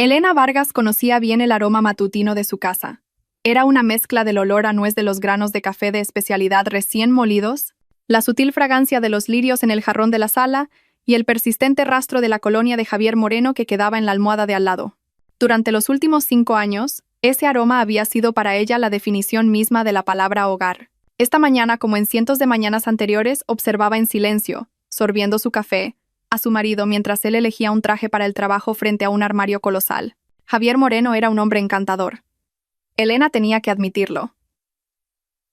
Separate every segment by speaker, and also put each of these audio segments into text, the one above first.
Speaker 1: Elena Vargas conocía bien el aroma matutino de su casa. Era una mezcla del olor a nuez de los granos de café de especialidad recién molidos, la sutil fragancia de los lirios en el jarrón de la sala y el persistente rastro de la colonia de Javier Moreno que quedaba en la almohada de al lado. Durante los últimos 5 años, ese aroma había sido para ella la definición misma de la palabra hogar. Esta mañana, como en cientos de mañanas anteriores, observaba en silencio, sorbiendo su café, a su marido mientras él elegía un traje para el trabajo frente a un armario colosal. Javier Moreno era un hombre encantador. Elena tenía que admitirlo.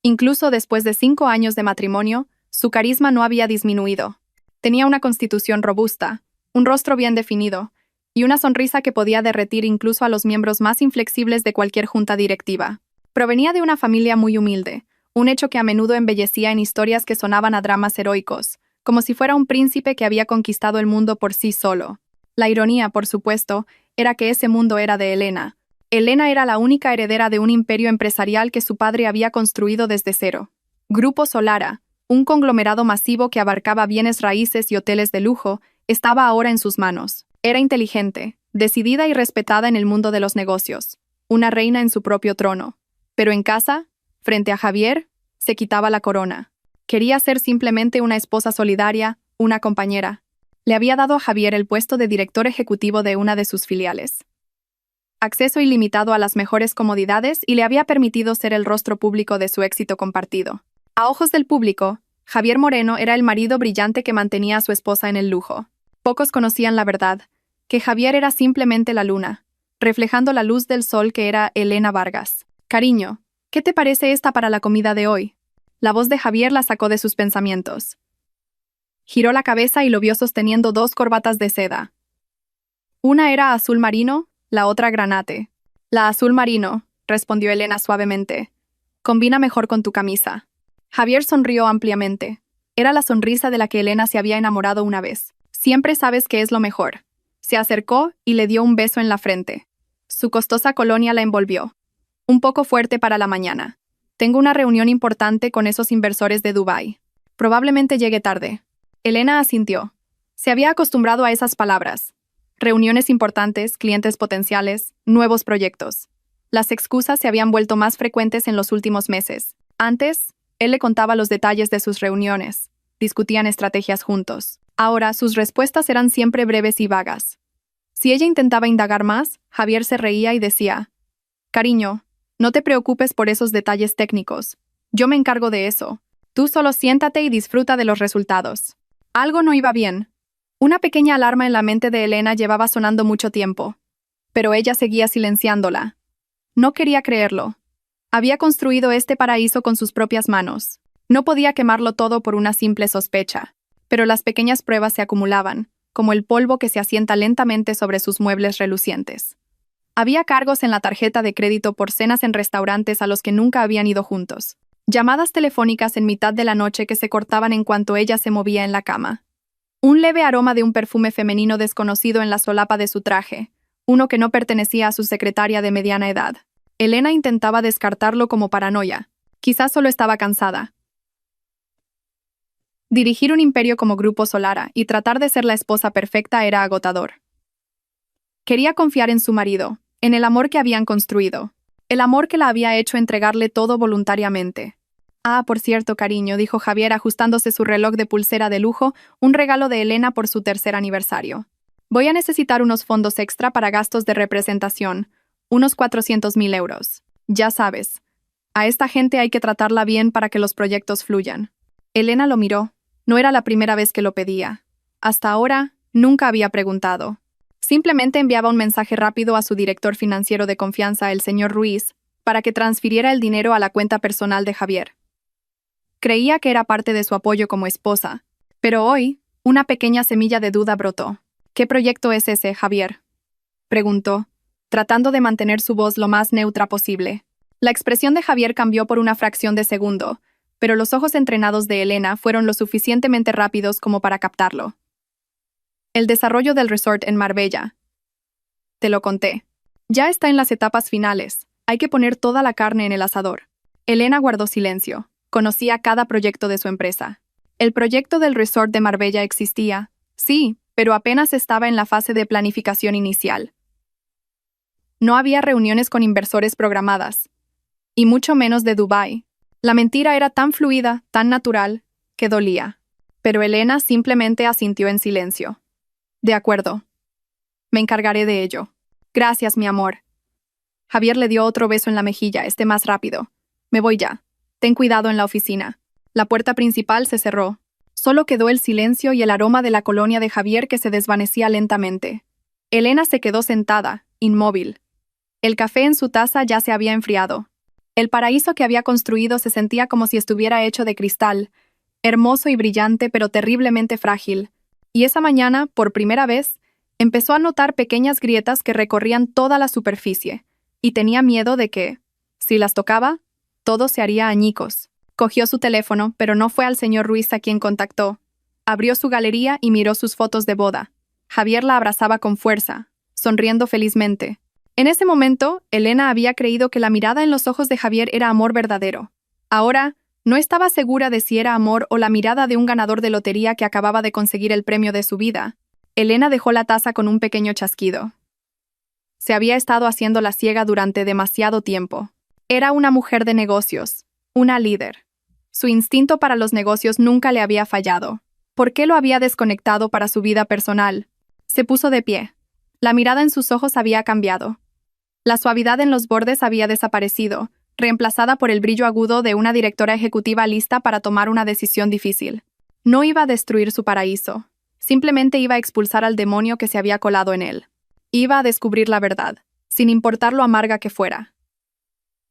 Speaker 1: Incluso después de 5 años de matrimonio, su carisma no había disminuido. Tenía una constitución robusta, un rostro bien definido, y una sonrisa que podía derretir incluso a los miembros más inflexibles de cualquier junta directiva. Provenía de una familia muy humilde, un hecho que a menudo embellecía en historias que sonaban a dramas heroicos, como si fuera un príncipe que había conquistado el mundo por sí solo. La ironía, por supuesto, era que ese mundo era de Elena. Elena era la única heredera de un imperio empresarial que su padre había construido desde cero. Grupo Solara, un conglomerado masivo que abarcaba bienes raíces y hoteles de lujo, estaba ahora en sus manos. Era inteligente, decidida y respetada en el mundo de los negocios, una reina en su propio trono. Pero en casa, frente a Javier, se quitaba la corona. Quería ser simplemente una esposa solidaria, una compañera. Le había dado a Javier el puesto de director ejecutivo de una de sus filiales. Acceso ilimitado a las mejores comodidades y le había permitido ser el rostro público de su éxito compartido. A ojos del público, Javier Moreno era el marido brillante que mantenía a su esposa en el lujo. Pocos conocían la verdad, que Javier era simplemente la luna, reflejando la luz del sol que era Elena Vargas. Cariño, ¿qué te parece esta para la comida de hoy? La voz de Javier la sacó de sus pensamientos. Giró la cabeza y lo vio sosteniendo 2 corbatas de seda. Una era azul marino, la otra granate. La azul marino, respondió Elena suavemente. Combina mejor con tu camisa. Javier sonrió ampliamente. Era la sonrisa de la que Elena se había enamorado una vez. Siempre sabes que es lo mejor. Se acercó y le dio un beso en la frente. Su costosa colonia la envolvió. Un poco fuerte para la mañana. Tengo una reunión importante con esos inversores de Dubái. Probablemente llegue tarde. Elena asintió. Se había acostumbrado a esas palabras. Reuniones importantes, clientes potenciales, nuevos proyectos. Las excusas se habían vuelto más frecuentes en los últimos meses. Antes, él le contaba los detalles de sus reuniones. Discutían estrategias juntos. Ahora, sus respuestas eran siempre breves y vagas. Si ella intentaba indagar más, Javier se reía y decía: «Cariño, no te preocupes por esos detalles técnicos. Yo me encargo de eso. Tú solo siéntate y disfruta de los resultados». Algo no iba bien. Una pequeña alarma en la mente de Elena llevaba sonando mucho tiempo. Pero ella seguía silenciándola. No quería creerlo. Había construido este paraíso con sus propias manos. No podía quemarlo todo por una simple sospecha. Pero las pequeñas pruebas se acumulaban, como el polvo que se asienta lentamente sobre sus muebles relucientes. Había cargos en la tarjeta de crédito por cenas en restaurantes a los que nunca habían ido juntos. Llamadas telefónicas en mitad de la noche que se cortaban en cuanto ella se movía en la cama. Un leve aroma de un perfume femenino desconocido en la solapa de su traje, uno que no pertenecía a su secretaria de mediana edad. Elena intentaba descartarlo como paranoia. Quizás solo estaba cansada. Dirigir un imperio como Grupo Solara y tratar de ser la esposa perfecta era agotador. Quería confiar en su marido, en el amor que habían construido, el amor que la había hecho entregarle todo voluntariamente. Ah, por cierto, cariño, dijo Javier ajustándose su reloj de pulsera de lujo, un regalo de Elena por su 3er aniversario. Voy a necesitar unos fondos extra para gastos de representación, unos 400.000 euros. Ya sabes, a esta gente hay que tratarla bien para que los proyectos fluyan. Elena lo miró. No era la primera vez que lo pedía. Hasta ahora, nunca había preguntado. Simplemente enviaba un mensaje rápido a su director financiero de confianza, el señor Ruiz, para que transfiriera el dinero a la cuenta personal de Javier. Creía que era parte de su apoyo como esposa, pero hoy, una pequeña semilla de duda brotó. «¿Qué proyecto es ese, Javier?», preguntó, tratando de mantener su voz lo más neutra posible. La expresión de Javier cambió por una fracción de segundo, pero los ojos entrenados de Elena fueron lo suficientemente rápidos como para captarlo. «El desarrollo del resort en Marbella. Te lo conté. Ya está en las etapas finales. Hay que poner toda la carne en el asador». Elena guardó silencio. Conocía cada proyecto de su empresa. El proyecto del resort de Marbella existía, sí, pero apenas estaba en la fase de planificación inicial. No había reuniones con inversores programadas, y mucho menos de Dubái. La mentira era tan fluida, tan natural, que dolía. Pero Elena simplemente asintió en silencio. De acuerdo. Me encargaré de ello. Gracias, mi amor. Javier le dio otro beso en la mejilla, más rápido. Me voy ya. Ten cuidado en la oficina. La puerta principal se cerró. Solo quedó el silencio y el aroma de la colonia de Javier que se desvanecía lentamente. Elena se quedó sentada, inmóvil. El café en su taza ya se había enfriado. El paraíso que había construido se sentía como si estuviera hecho de cristal, hermoso y brillante pero terriblemente frágil. Y esa mañana, por primera vez, empezó a notar pequeñas grietas que recorrían toda la superficie, y tenía miedo de que, si las tocaba, todo se haría añicos. Cogió su teléfono, pero no fue al señor Ruiz a quien contactó. Abrió su galería y miró sus fotos de boda. Javier la abrazaba con fuerza, sonriendo felizmente. En ese momento, Elena había creído que la mirada en los ojos de Javier era amor verdadero. Ahora, no estaba segura de si era amor o la mirada de un ganador de lotería que acababa de conseguir el premio de su vida. Elena dejó la taza con un pequeño chasquido. Se había estado haciendo la ciega durante demasiado tiempo. Era una mujer de negocios, una líder. Su instinto para los negocios nunca le había fallado. ¿Por qué lo había desconectado para su vida personal? Se puso de pie. La mirada en sus ojos había cambiado. La suavidad en los bordes había desaparecido, reemplazada por el brillo agudo de una directora ejecutiva lista para tomar una decisión difícil. No iba a destruir su paraíso. Simplemente iba a expulsar al demonio que se había colado en él. Iba a descubrir la verdad, sin importar lo amarga que fuera.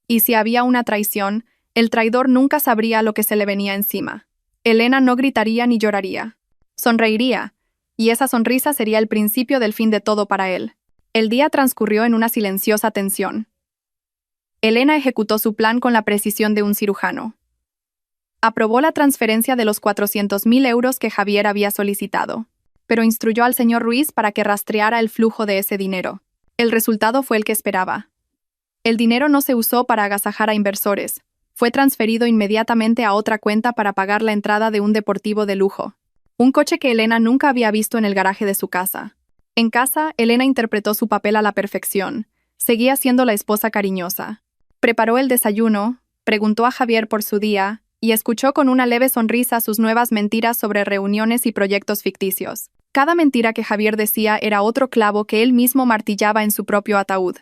Speaker 1: Y si había una traición, el traidor nunca sabría lo que se le venía encima. Elena no gritaría ni lloraría. Sonreiría, y esa sonrisa sería el principio del fin de todo para él. El día transcurrió en una silenciosa tensión. Elena ejecutó su plan con la precisión de un cirujano. Aprobó la transferencia de los 400.000 euros que Javier había solicitado, pero instruyó al señor Ruiz para que rastreara el flujo de ese dinero. El resultado fue el que esperaba. El dinero no se usó para agasajar a inversores, fue transferido inmediatamente a otra cuenta para pagar la entrada de un deportivo de lujo. Un coche que Elena nunca había visto en el garaje de su casa. En casa, Elena interpretó su papel a la perfección. Seguía siendo la esposa cariñosa. Preparó el desayuno, preguntó a Javier por su día, y escuchó con una leve sonrisa sus nuevas mentiras sobre reuniones y proyectos ficticios. Cada mentira que Javier decía era otro clavo que él mismo martillaba en su propio ataúd.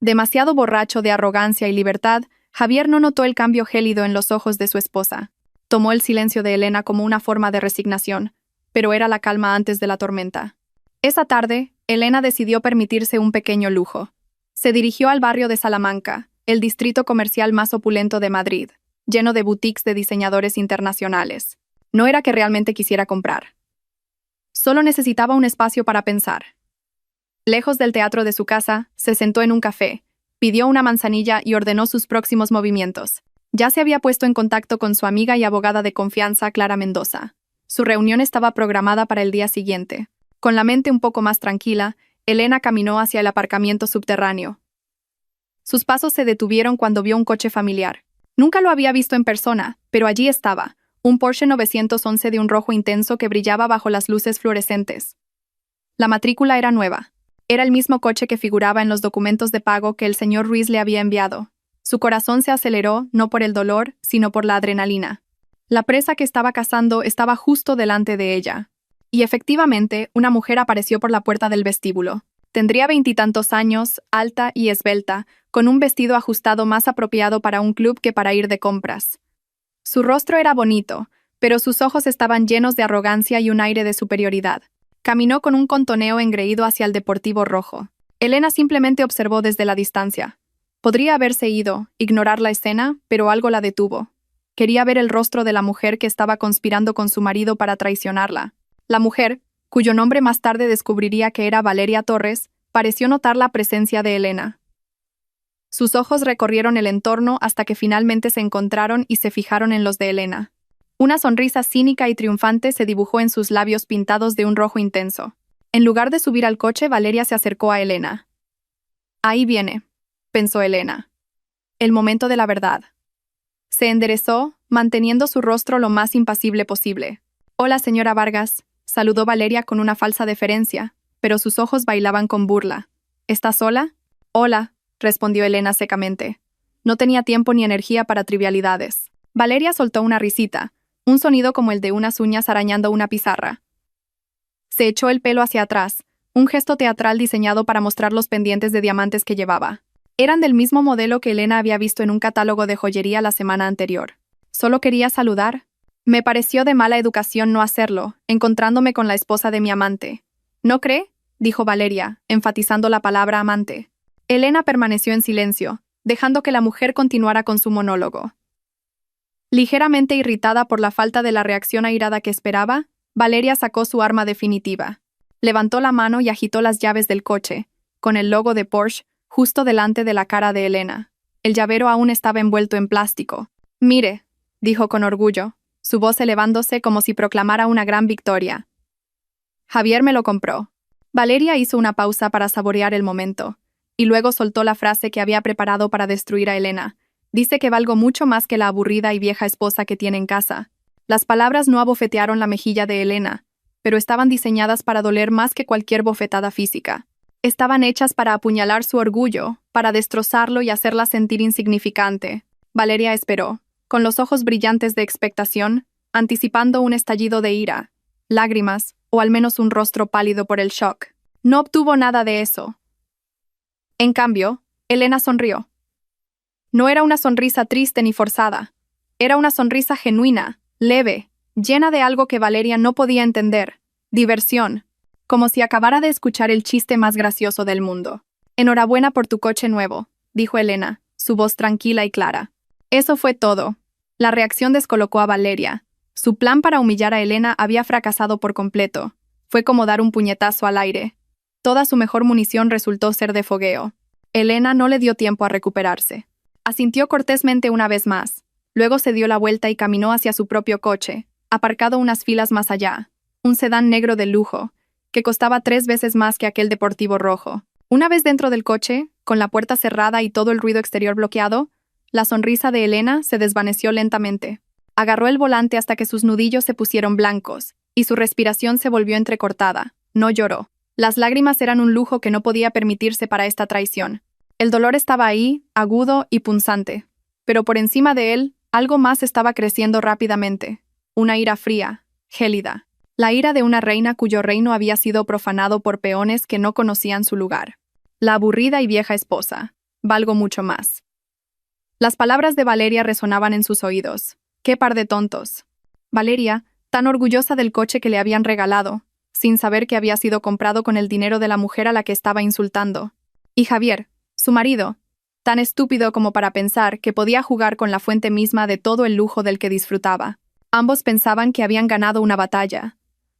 Speaker 1: Demasiado borracho de arrogancia y libertad, Javier no notó el cambio gélido en los ojos de su esposa. Tomó el silencio de Elena como una forma de resignación, pero era la calma antes de la tormenta. Esa tarde, Elena decidió permitirse un pequeño lujo. Se dirigió al barrio de Salamanca, el distrito comercial más opulento de Madrid, lleno de boutiques de diseñadores internacionales. No era que realmente quisiera comprar. Solo necesitaba un espacio para pensar. Lejos del teatro de su casa, se sentó en un café, pidió una manzanilla y ordenó sus próximos movimientos. Ya se había puesto en contacto con su amiga y abogada de confianza, Clara Mendoza. Su reunión estaba programada para el día siguiente. Con la mente un poco más tranquila, Elena caminó hacia el aparcamiento subterráneo. Sus pasos se detuvieron cuando vio un coche familiar. Nunca lo había visto en persona, pero allí estaba, un Porsche 911 de un rojo intenso que brillaba bajo las luces fluorescentes. La matrícula era nueva. Era el mismo coche que figuraba en los documentos de pago que el señor Ruiz le había enviado. Su corazón se aceleró, no por el dolor, sino por la adrenalina. La presa que estaba cazando estaba justo delante de ella. Y efectivamente, una mujer apareció por la puerta del vestíbulo. Tendría 20 y tantos años, alta y esbelta, con un vestido ajustado más apropiado para un club que para ir de compras. Su rostro era bonito, pero sus ojos estaban llenos de arrogancia y un aire de superioridad. Caminó con un contoneo engreído hacia el deportivo rojo. Elena simplemente observó desde la distancia. Podría haberse ido, ignorar la escena, pero algo la detuvo. Quería ver el rostro de la mujer que estaba conspirando con su marido para traicionarla. La mujer, cuyo nombre más tarde descubriría que era Valeria Torres, pareció notar la presencia de Elena. Sus ojos recorrieron el entorno hasta que finalmente se encontraron y se fijaron en los de Elena. Una sonrisa cínica y triunfante se dibujó en sus labios pintados de un rojo intenso. En lugar de subir al coche, Valeria se acercó a Elena. «Ahí viene», pensó Elena. «El momento de la verdad». Se enderezó, manteniendo su rostro lo más impasible posible. «Hola, señora Vargas», saludó Valeria con una falsa deferencia, pero sus ojos bailaban con burla. ¿Estás sola? Hola, respondió Elena secamente. No tenía tiempo ni energía para trivialidades. Valeria soltó una risita, un sonido como el de unas uñas arañando una pizarra. Se echó el pelo hacia atrás, un gesto teatral diseñado para mostrar los pendientes de diamantes que llevaba. Eran del mismo modelo que Elena había visto en un catálogo de joyería la semana anterior. Solo quería saludar. Me pareció de mala educación no hacerlo, encontrándome con la esposa de mi amante. ¿No cree?, dijo Valeria, enfatizando la palabra amante. Elena permaneció en silencio, dejando que la mujer continuara con su monólogo. Ligeramente irritada por la falta de la reacción airada que esperaba, Valeria sacó su arma definitiva. Levantó la mano y agitó las llaves del coche, con el logo de Porsche justo delante de la cara de Elena. El llavero aún estaba envuelto en plástico. «Mire», dijo con orgullo, su voz elevándose como si proclamara una gran victoria. «Javier me lo compró». Valeria hizo una pausa para saborear el momento, y luego soltó la frase que había preparado para destruir a Elena. «Dice que valgo mucho más que la aburrida y vieja esposa que tiene en casa». Las palabras no abofetearon la mejilla de Elena, pero estaban diseñadas para doler más que cualquier bofetada física. Estaban hechas para apuñalar su orgullo, para destrozarlo y hacerla sentir insignificante. Valeria esperó, con los ojos brillantes de expectación, anticipando un estallido de ira, lágrimas, o al menos un rostro pálido por el shock. No obtuvo nada de eso. En cambio, Elena sonrió. No era una sonrisa triste ni forzada. Era una sonrisa genuina, leve, llena de algo que Valeria no podía entender. Diversión. Como si acabara de escuchar el chiste más gracioso del mundo. «Enhorabuena por tu coche nuevo», dijo Elena, su voz tranquila y clara. Eso fue todo. La reacción descolocó a Valeria. Su plan para humillar a Elena había fracasado por completo. Fue como dar un puñetazo al aire. Toda su mejor munición resultó ser de fogueo. Elena no le dio tiempo a recuperarse. Asintió cortésmente una vez más. Luego se dio la vuelta y caminó hacia su propio coche, aparcado unas filas más allá. Un sedán negro de lujo, que costaba 3 veces más que aquel deportivo rojo. Una vez dentro del coche, con la puerta cerrada y todo el ruido exterior bloqueado, la sonrisa de Elena se desvaneció lentamente. Agarró el volante hasta que sus nudillos se pusieron blancos, y su respiración se volvió entrecortada. No lloró. Las lágrimas eran un lujo que no podía permitirse para esta traición. El dolor estaba ahí, agudo y punzante. Pero por encima de él, algo más estaba creciendo rápidamente. Una ira fría, gélida. La ira de una reina cuyo reino había sido profanado por peones que no conocían su lugar. La aburrida y vieja esposa. Valgo mucho más. Las palabras de Valeria resonaban en sus oídos. ¡Qué par de tontos! Valeria, tan orgullosa del coche que le habían regalado, sin saber que había sido comprado con el dinero de la mujer a la que estaba insultando. Y Javier, su marido, tan estúpido como para pensar que podía jugar con la fuente misma de todo el lujo del que disfrutaba. Ambos pensaban que habían ganado una batalla.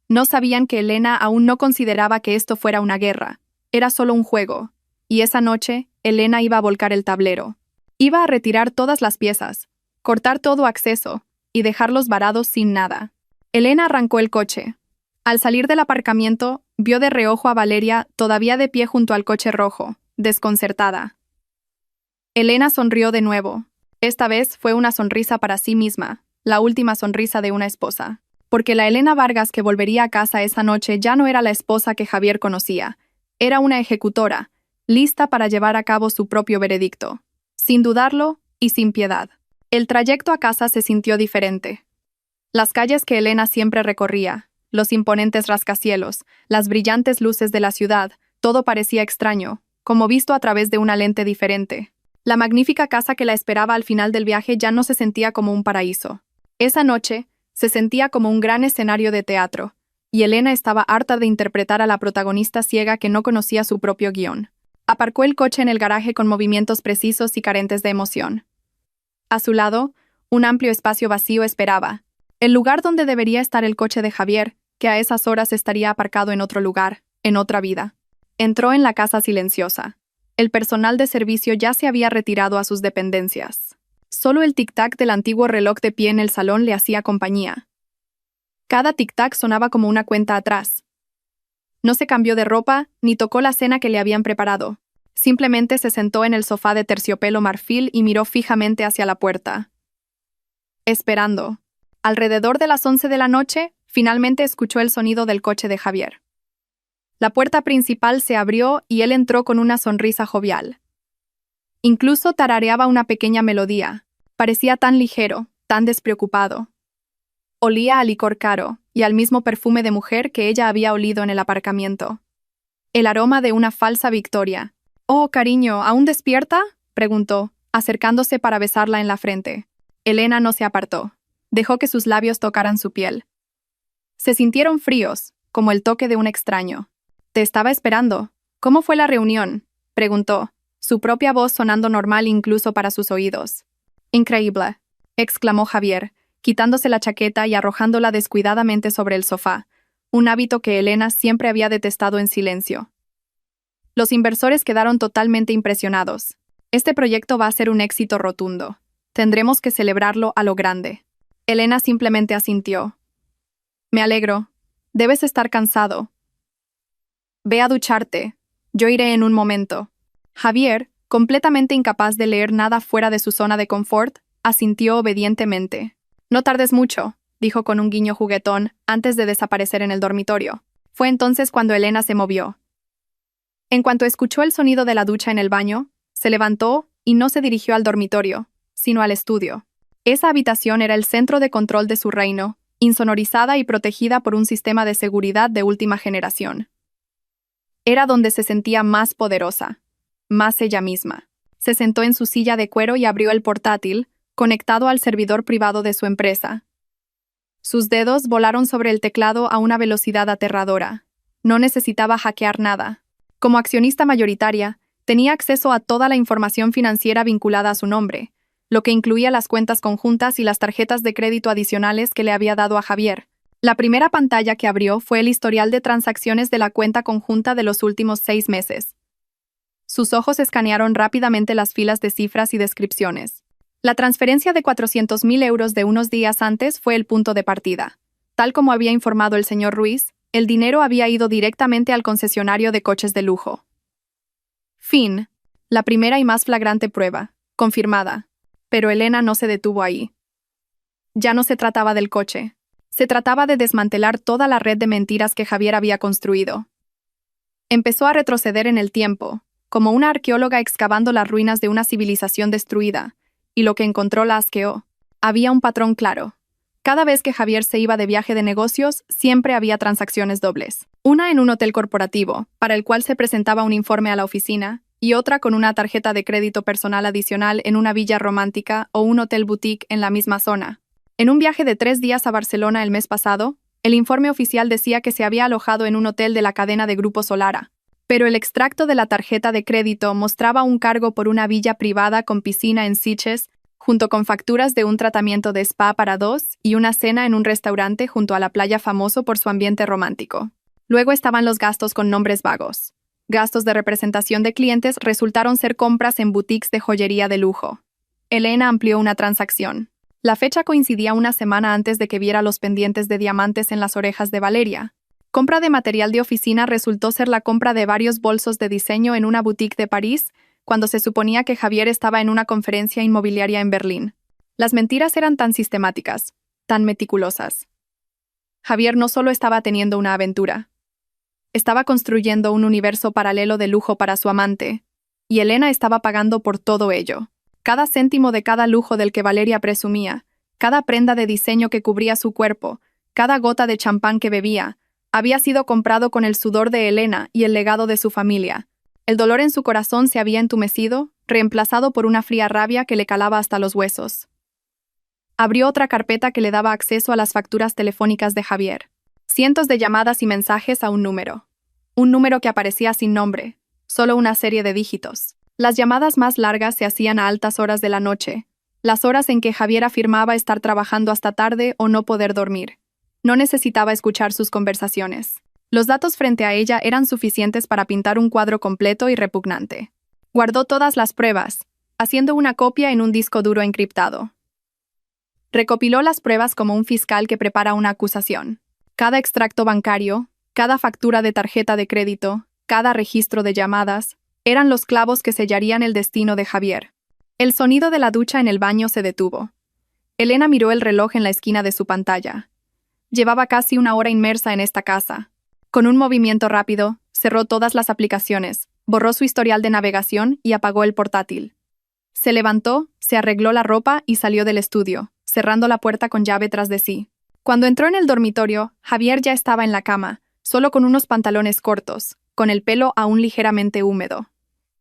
Speaker 1: No sabían que Elena aún no consideraba que esto fuera una guerra. Era solo un juego. Y esa noche, Elena iba a volcar el tablero. Iba a retirar todas las piezas, cortar todo acceso, y dejarlos varados sin nada. Elena arrancó el coche. Al salir del aparcamiento, vio de reojo a Valeria todavía de pie junto al coche rojo, desconcertada. Elena sonrió de nuevo. Esta vez fue una sonrisa para sí misma, la última sonrisa de una esposa. Porque la Elena Vargas que volvería a casa esa noche ya no era la esposa que Javier conocía. Era una ejecutora, lista para llevar a cabo su propio veredicto. Sin dudarlo y sin piedad. El trayecto a casa se sintió diferente. Las calles que Elena siempre recorría, los imponentes rascacielos, las brillantes luces de la ciudad, todo parecía extraño, como visto a través de una lente diferente. La magnífica casa que la esperaba al final del viaje ya no se sentía como un paraíso. Esa noche, se sentía como un gran escenario de teatro, y Elena estaba harta de interpretar a la protagonista ciega que no conocía su propio guión. Aparcó el coche en el garaje con movimientos precisos y carentes de emoción. A su lado, un amplio espacio vacío esperaba, el lugar donde debería estar el coche de Javier, que a esas horas estaría aparcado en otro lugar, en otra vida. Entró en la casa silenciosa. El personal de servicio ya se había retirado a sus dependencias. Solo el tic-tac del antiguo reloj de pie en el salón le hacía compañía. Cada tic-tac sonaba como una cuenta atrás. No se cambió de ropa, ni tocó la cena que le habían preparado. Simplemente se sentó en el sofá de terciopelo marfil y miró fijamente hacia la puerta. Esperando. Alrededor de las 11 de la noche, finalmente escuchó el sonido del coche de Javier. La puerta principal se abrió y él entró con una sonrisa jovial. Incluso tarareaba una pequeña melodía. Parecía tan ligero, tan despreocupado. Olía a licor caro y al mismo perfume de mujer que ella había olido en el aparcamiento. El aroma de una falsa victoria. «Oh, cariño, ¿aún despierta?», preguntó, acercándose para besarla en la frente. Elena no se apartó. Dejó que sus labios tocaran su piel. Se sintieron fríos, como el toque de un extraño. «Te estaba esperando. ¿Cómo fue la reunión?», preguntó, su propia voz sonando normal incluso para sus oídos. «Increíble», exclamó Javier, quitándose la chaqueta y arrojándola descuidadamente sobre el sofá, un hábito que Elena siempre había detestado en silencio. Los inversores quedaron totalmente impresionados. «Este proyecto va a ser un éxito rotundo. Tendremos que celebrarlo a lo grande». Elena simplemente asintió. «Me alegro. Debes estar cansado. Ve a ducharte. Yo iré en un momento». Javier, completamente incapaz de leer nada fuera de su zona de confort, asintió obedientemente. «No tardes mucho», dijo con un guiño juguetón antes de desaparecer en el dormitorio. Fue entonces cuando Elena se movió. En cuanto escuchó el sonido de la ducha en el baño, se levantó y no se dirigió al dormitorio, sino al estudio. Esa habitación era el centro de control de su reino, insonorizada y protegida por un sistema de seguridad de última generación. Era donde se sentía más poderosa, más ella misma. Se sentó en su silla de cuero y abrió el portátil, conectado al servidor privado de su empresa. Sus dedos volaron sobre el teclado a una velocidad aterradora. No necesitaba hackear nada. Como accionista mayoritaria, tenía acceso a toda la información financiera vinculada a su nombre, lo que incluía las cuentas conjuntas y las tarjetas de crédito adicionales que le había dado a Javier. La primera pantalla que abrió fue el historial de transacciones de la cuenta conjunta de los últimos 6 meses. Sus ojos escanearon rápidamente las filas de cifras y descripciones. La transferencia de 400.000 euros de unos días antes fue el punto de partida. Tal como había informado el señor Ruiz, el dinero había ido directamente al concesionario de coches de lujo. Fin. La primera y más flagrante prueba, confirmada. Pero Elena no se detuvo ahí. Ya no se trataba del coche. Se trataba de desmantelar toda la red de mentiras que Javier había construido. Empezó a retroceder en el tiempo, como una arqueóloga excavando las ruinas de una civilización destruida, y lo que encontró la asqueó. Había un patrón claro. Cada vez que Javier se iba de viaje de negocios, siempre había transacciones dobles. Una en un hotel corporativo, para el cual se presentaba un informe a la oficina, y otra con una tarjeta de crédito personal adicional en una villa romántica o un hotel boutique en la misma zona. En un viaje de 3 días a Barcelona el mes pasado, el informe oficial decía que se había alojado en un hotel de la cadena de Grupo Solara, pero el extracto de la tarjeta de crédito mostraba un cargo por una villa privada con piscina en Sitges, junto con facturas de un tratamiento de spa para 2 y una cena en un restaurante junto a la playa famoso por su ambiente romántico. Luego estaban los gastos con nombres vagos. Gastos de representación de clientes resultaron ser compras en boutiques de joyería de lujo. Elena amplió una transacción. La fecha coincidía una semana antes de que viera los pendientes de diamantes en las orejas de Valeria. Compra de material de oficina resultó ser la compra de varios bolsos de diseño en una boutique de París, cuando se suponía que Javier estaba en una conferencia inmobiliaria en Berlín. Las mentiras eran tan sistemáticas, tan meticulosas. Javier no solo estaba teniendo una aventura. Estaba construyendo un universo paralelo de lujo para su amante, y Elena estaba pagando por todo ello. Cada céntimo de cada lujo del que Valeria presumía, cada prenda de diseño que cubría su cuerpo, cada gota de champán que bebía, había sido comprado con el sudor de Elena y el legado de su familia. El dolor en su corazón se había entumecido, reemplazado por una fría rabia que le calaba hasta los huesos. Abrió otra carpeta que le daba acceso a las facturas telefónicas de Javier. Cientos de llamadas y mensajes a un número. Un número que aparecía sin nombre, solo una serie de dígitos. Las llamadas más largas se hacían a altas horas de la noche, las horas en que Javier afirmaba estar trabajando hasta tarde o no poder dormir. No necesitaba escuchar sus conversaciones. Los datos frente a ella eran suficientes para pintar un cuadro completo y repugnante. Guardó todas las pruebas, haciendo una copia en un disco duro encriptado. Recopiló las pruebas como un fiscal que prepara una acusación. Cada extracto bancario, cada factura de tarjeta de crédito, cada registro de llamadas, eran los clavos que sellarían el destino de Javier. El sonido de la ducha en el baño se detuvo. Elena miró el reloj en la esquina de su pantalla. Llevaba casi 1 hora inmersa en esta casa. Con un movimiento rápido, cerró todas las aplicaciones, borró su historial de navegación y apagó el portátil. Se levantó, se arregló la ropa y salió del estudio, cerrando la puerta con llave tras de sí. Cuando entró en el dormitorio, Javier ya estaba en la cama, solo con unos pantalones cortos, con el pelo aún ligeramente húmedo.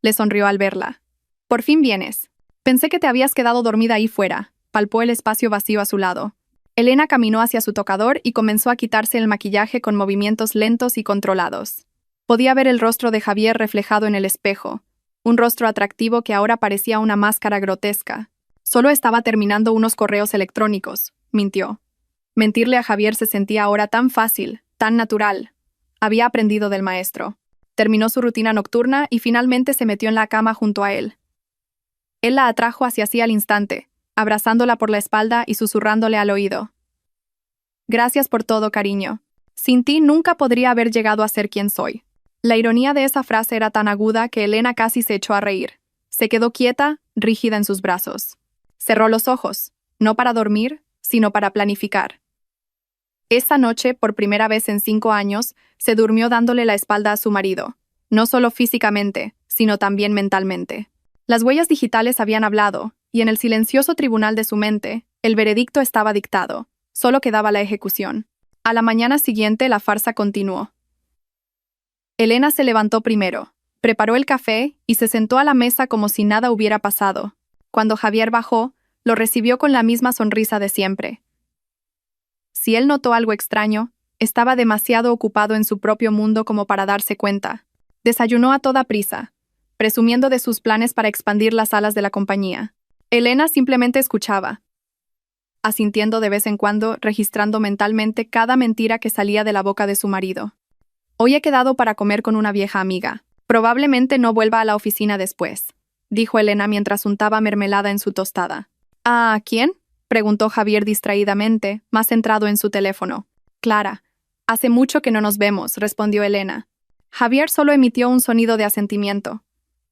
Speaker 1: Le sonrió al verla. «Por fin vienes. Pensé que te habías quedado dormida ahí fuera», palpó el espacio vacío a su lado. Elena caminó hacia su tocador y comenzó a quitarse el maquillaje con movimientos lentos y controlados. Podía ver el rostro de Javier reflejado en el espejo, un rostro atractivo que ahora parecía una máscara grotesca. Solo estaba terminando unos correos electrónicos, mintió. Mentirle a Javier se sentía ahora tan fácil, tan natural. Había aprendido del maestro. Terminó su rutina nocturna y finalmente se metió en la cama junto a él. Él la atrajo hacia sí al instante, abrazándola por la espalda y susurrándole al oído. «Gracias por todo, cariño. Sin ti nunca podría haber llegado a ser quien soy». La ironía de esa frase era tan aguda que Elena casi se echó a reír. Se quedó quieta, rígida en sus brazos. Cerró los ojos, no para dormir, sino para planificar. Esa noche, por primera vez en 5 años, se durmió dándole la espalda a su marido, no solo físicamente, sino también mentalmente. Las huellas digitales habían hablado, y en el silencioso tribunal de su mente, el veredicto estaba dictado, solo quedaba la ejecución. A la mañana siguiente la farsa continuó. Elena se levantó primero, preparó el café y se sentó a la mesa como si nada hubiera pasado. Cuando Javier bajó, lo recibió con la misma sonrisa de siempre. Si él notó algo extraño, estaba demasiado ocupado en su propio mundo como para darse cuenta. Desayunó a toda prisa, presumiendo de sus planes para expandir las alas de la compañía. Elena simplemente escuchaba, asintiendo de vez en cuando, registrando mentalmente cada mentira que salía de la boca de su marido. «Hoy he quedado para comer con una vieja amiga. Probablemente no vuelva a la oficina después», dijo Elena mientras untaba mermelada en su tostada. «¿Ah, quién?», preguntó Javier distraídamente, más centrado en su teléfono. «Clara. Hace mucho que no nos vemos», respondió Elena. Javier solo emitió un sonido de asentimiento.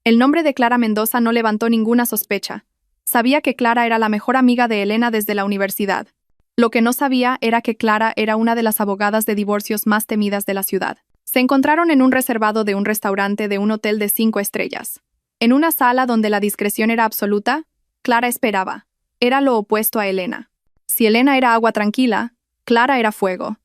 Speaker 1: El nombre de Clara Mendoza no levantó ninguna sospecha. Sabía que Clara era la mejor amiga de Elena desde la universidad. Lo que no sabía era que Clara era una de las abogadas de divorcios más temidas de la ciudad. Se encontraron en un reservado de un restaurante de un hotel de 5 estrellas. En una sala donde la discreción era absoluta, Clara esperaba. Era lo opuesto a Elena. Si Elena era agua tranquila, Clara era fuego.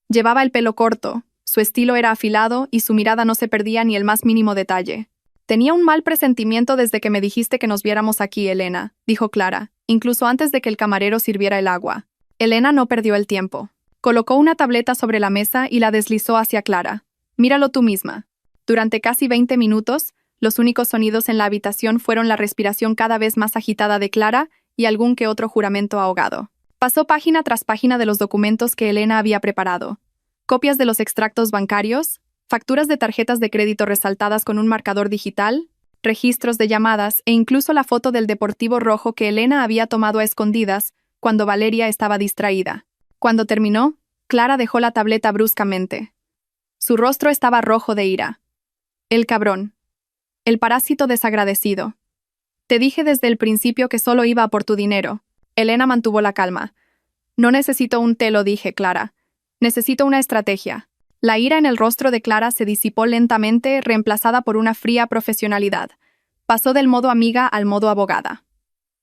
Speaker 1: Llevaba el pelo corto, su estilo era afilado y su mirada no se perdía ni el más mínimo detalle. «Tenía un mal presentimiento desde que me dijiste que nos viéramos aquí, Elena», dijo Clara, incluso antes de que el camarero sirviera el agua. Elena no perdió el tiempo. Colocó una tableta sobre la mesa y la deslizó hacia Clara. «Míralo tú misma». Durante casi 20 minutos, los únicos sonidos en la habitación fueron la respiración cada vez más agitada de Clara y algún que otro juramento ahogado. Pasó página tras página de los documentos que Elena había preparado. Copias de los extractos bancarios, facturas de tarjetas de crédito resaltadas con un marcador digital, registros de llamadas e incluso la foto del deportivo rojo que Elena había tomado a escondidas cuando Valeria estaba distraída. Cuando terminó, Clara dejó la tableta bruscamente. Su rostro estaba rojo de ira. «El cabrón. El parásito desagradecido. Te dije desde el principio que solo iba a por tu dinero». Elena mantuvo la calma. «No necesito un te lo dije, Clara. Necesito una estrategia». La ira en el rostro de Clara se disipó lentamente, reemplazada por una fría profesionalidad. Pasó del modo amiga al modo abogada.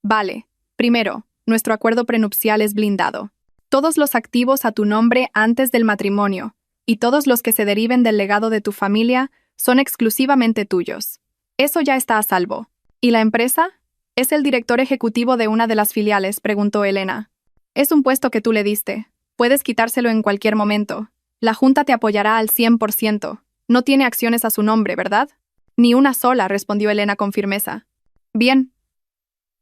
Speaker 1: «Vale. Primero, nuestro acuerdo prenupcial es blindado. Todos los activos a tu nombre antes del matrimonio, y todos los que se deriven del legado de tu familia, son exclusivamente tuyos. Eso ya está a salvo». «¿Y la empresa?» «Es el director ejecutivo de una de las filiales», preguntó Elena. «Es un puesto que tú le diste. Puedes quitárselo en cualquier momento. La Junta te apoyará al 100%. No tiene acciones a su nombre, ¿verdad?» «Ni una sola», respondió Elena con firmeza. «Bien».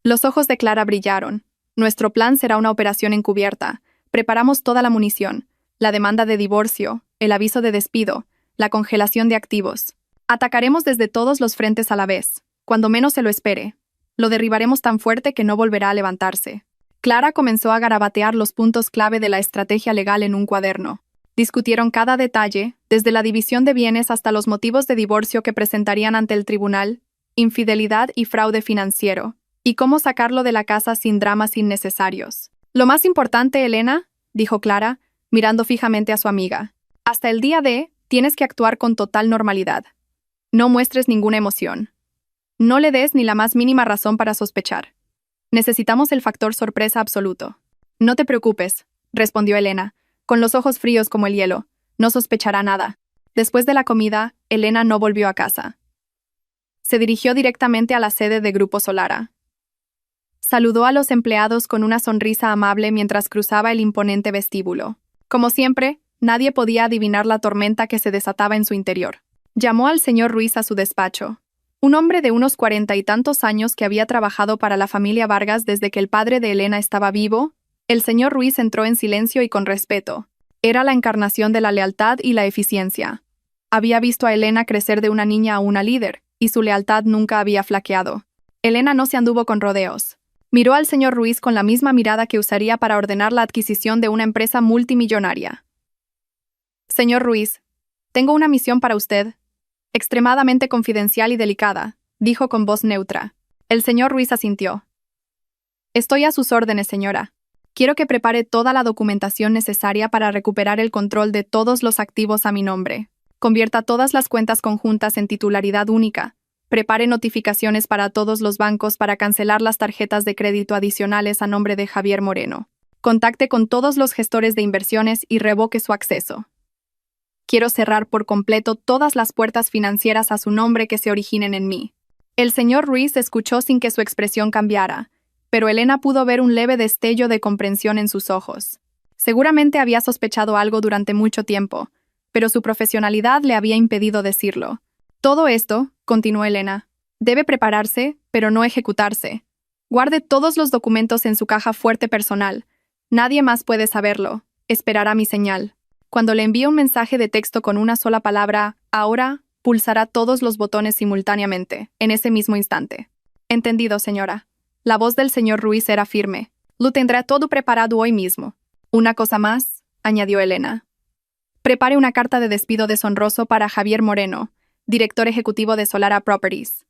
Speaker 1: Los ojos de Clara brillaron. «Nuestro plan será una operación encubierta. Preparamos toda la munición, la demanda de divorcio, el aviso de despido, la congelación de activos. Atacaremos desde todos los frentes a la vez, cuando menos se lo espere. Lo derribaremos tan fuerte que no volverá a levantarse». Clara comenzó a garabatear los puntos clave de la estrategia legal en un cuaderno. Discutieron cada detalle, desde la división de bienes hasta los motivos de divorcio que presentarían ante el tribunal, infidelidad y fraude financiero, y cómo sacarlo de la casa sin dramas innecesarios. «Lo más importante, Elena», dijo Clara, mirando fijamente a su amiga. «Hasta el día de, Tienes que actuar con total normalidad. No muestres ninguna emoción. No le des ni la más mínima razón para sospechar. Necesitamos el factor sorpresa absoluto. No te preocupes, respondió Elena, con los ojos fríos como el hielo. No sospechará nada. Después de la comida, Elena no volvió a casa. Se dirigió directamente a la sede de Grupo Solara. Saludó a los empleados con una sonrisa amable mientras cruzaba el imponente vestíbulo. Como siempre, nadie podía adivinar la tormenta que se desataba en su interior. Llamó al señor Ruiz a su despacho. Un hombre de unos 40 y tantos años que había trabajado para la familia Vargas desde que el padre de Elena estaba vivo. El señor Ruiz entró en silencio y con respeto. Era la encarnación de la lealtad y la eficiencia. Había visto a Elena crecer de una niña a una líder, y su lealtad nunca había flaqueado. Elena no se anduvo con rodeos. Miró al señor Ruiz con la misma mirada que usaría para ordenar la adquisición de una empresa multimillonaria. Señor Ruiz, tengo una misión para usted. Extremadamente confidencial y delicada, dijo con voz neutra. El señor Ruiz asintió. Estoy a sus órdenes, señora. Quiero que prepare toda la documentación necesaria para recuperar el control de todos los activos a mi nombre. Convierta todas las cuentas conjuntas en titularidad única. Prepare notificaciones para todos los bancos para cancelar las tarjetas de crédito adicionales a nombre de Javier Moreno. Contacte con todos los gestores de inversiones y revoque su acceso. Quiero cerrar por completo todas las puertas financieras a su nombre que se originen en mí. El señor Ruiz escuchó sin que su expresión cambiara, pero Elena pudo ver un leve destello de comprensión en sus ojos. Seguramente había sospechado algo durante mucho tiempo, pero su profesionalidad le había impedido decirlo. Todo esto, continuó Elena, debe prepararse, pero no ejecutarse. Guarde todos los documentos en su caja fuerte personal. Nadie más puede saberlo. Esperará mi señal. Cuando le envíe un mensaje de texto con una sola palabra, ahora, pulsará todos los botones simultáneamente, en ese mismo instante. Entendido, señora. La voz del señor Ruiz era firme. Lo tendrá todo preparado hoy mismo. Una cosa más, añadió Elena. Prepare una carta de despido deshonroso para Javier Moreno, director ejecutivo de Solara Properties.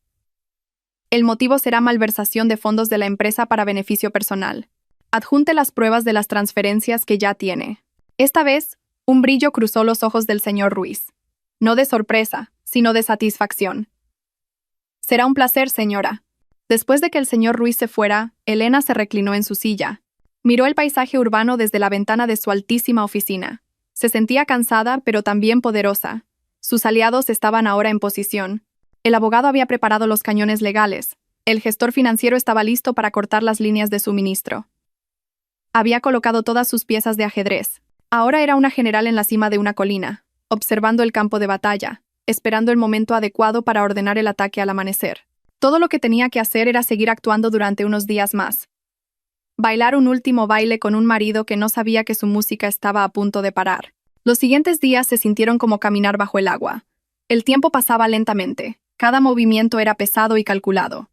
Speaker 1: El motivo será malversación de fondos de la empresa para beneficio personal. Adjunte las pruebas de las transferencias que ya tiene. Esta vez, un brillo cruzó los ojos del señor Ruiz. No de sorpresa, sino de satisfacción. Será un placer, señora. Después de que el señor Ruiz se fuera, Elena se reclinó en su silla. Miró el paisaje urbano desde la ventana de su altísima oficina. Se sentía cansada, pero también poderosa. Sus aliados estaban ahora en posición. El abogado había preparado los cañones legales. El gestor financiero estaba listo para cortar las líneas de suministro. Había colocado todas sus piezas de ajedrez. Ahora era una general en la cima de una colina, observando el campo de batalla, esperando el momento adecuado para ordenar el ataque al amanecer. Todo lo que tenía que hacer era seguir actuando durante unos días más. Bailar un último baile con un marido que no sabía que su música estaba a punto de parar. Los siguientes días se sintieron como caminar bajo el agua. El tiempo pasaba lentamente. Cada movimiento era pesado y calculado.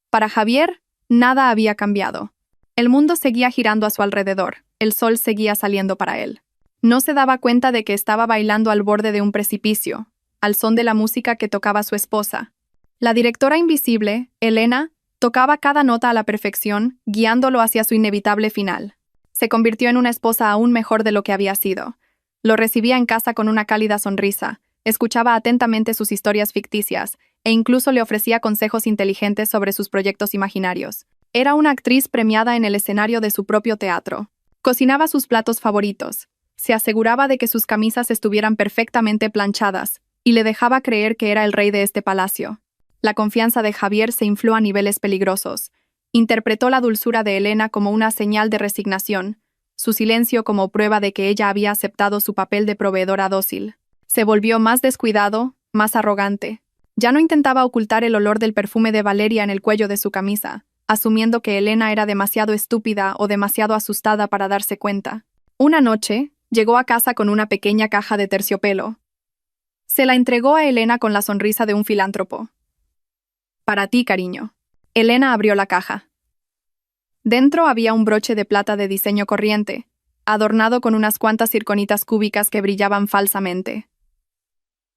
Speaker 1: Para Javier, nada había cambiado. El mundo seguía girando a su alrededor. El sol seguía saliendo para él. No se daba cuenta de que estaba bailando al borde de un precipicio, al son de la música que tocaba su esposa. La directora invisible, Elena, tocaba cada nota a la perfección, guiándolo hacia su inevitable final. Se convirtió en una esposa aún mejor de lo que había sido. Lo recibía en casa con una cálida sonrisa, escuchaba atentamente sus historias ficticias, e incluso le ofrecía consejos inteligentes sobre sus proyectos imaginarios. Era una actriz premiada en el escenario de su propio teatro. Cocinaba sus platos favoritos, se aseguraba de que sus camisas estuvieran perfectamente planchadas, y le dejaba creer que era el rey de este palacio. La confianza de Javier se infló a niveles peligrosos. Interpretó la dulzura de Elena como una señal de resignación, su silencio como prueba de que ella había aceptado su papel de proveedora dócil. Se volvió más descuidado, más arrogante. Ya no intentaba ocultar el olor del perfume de Valeria en el cuello de su camisa, asumiendo que Elena era demasiado estúpida o demasiado asustada para darse cuenta. Una noche, llegó a casa con una pequeña caja de terciopelo. Se la entregó a Elena con la sonrisa de un filántropo. Para ti, cariño. Elena abrió la caja. Dentro había un broche de plata de diseño corriente, adornado con unas cuantas circonitas cúbicas que brillaban falsamente.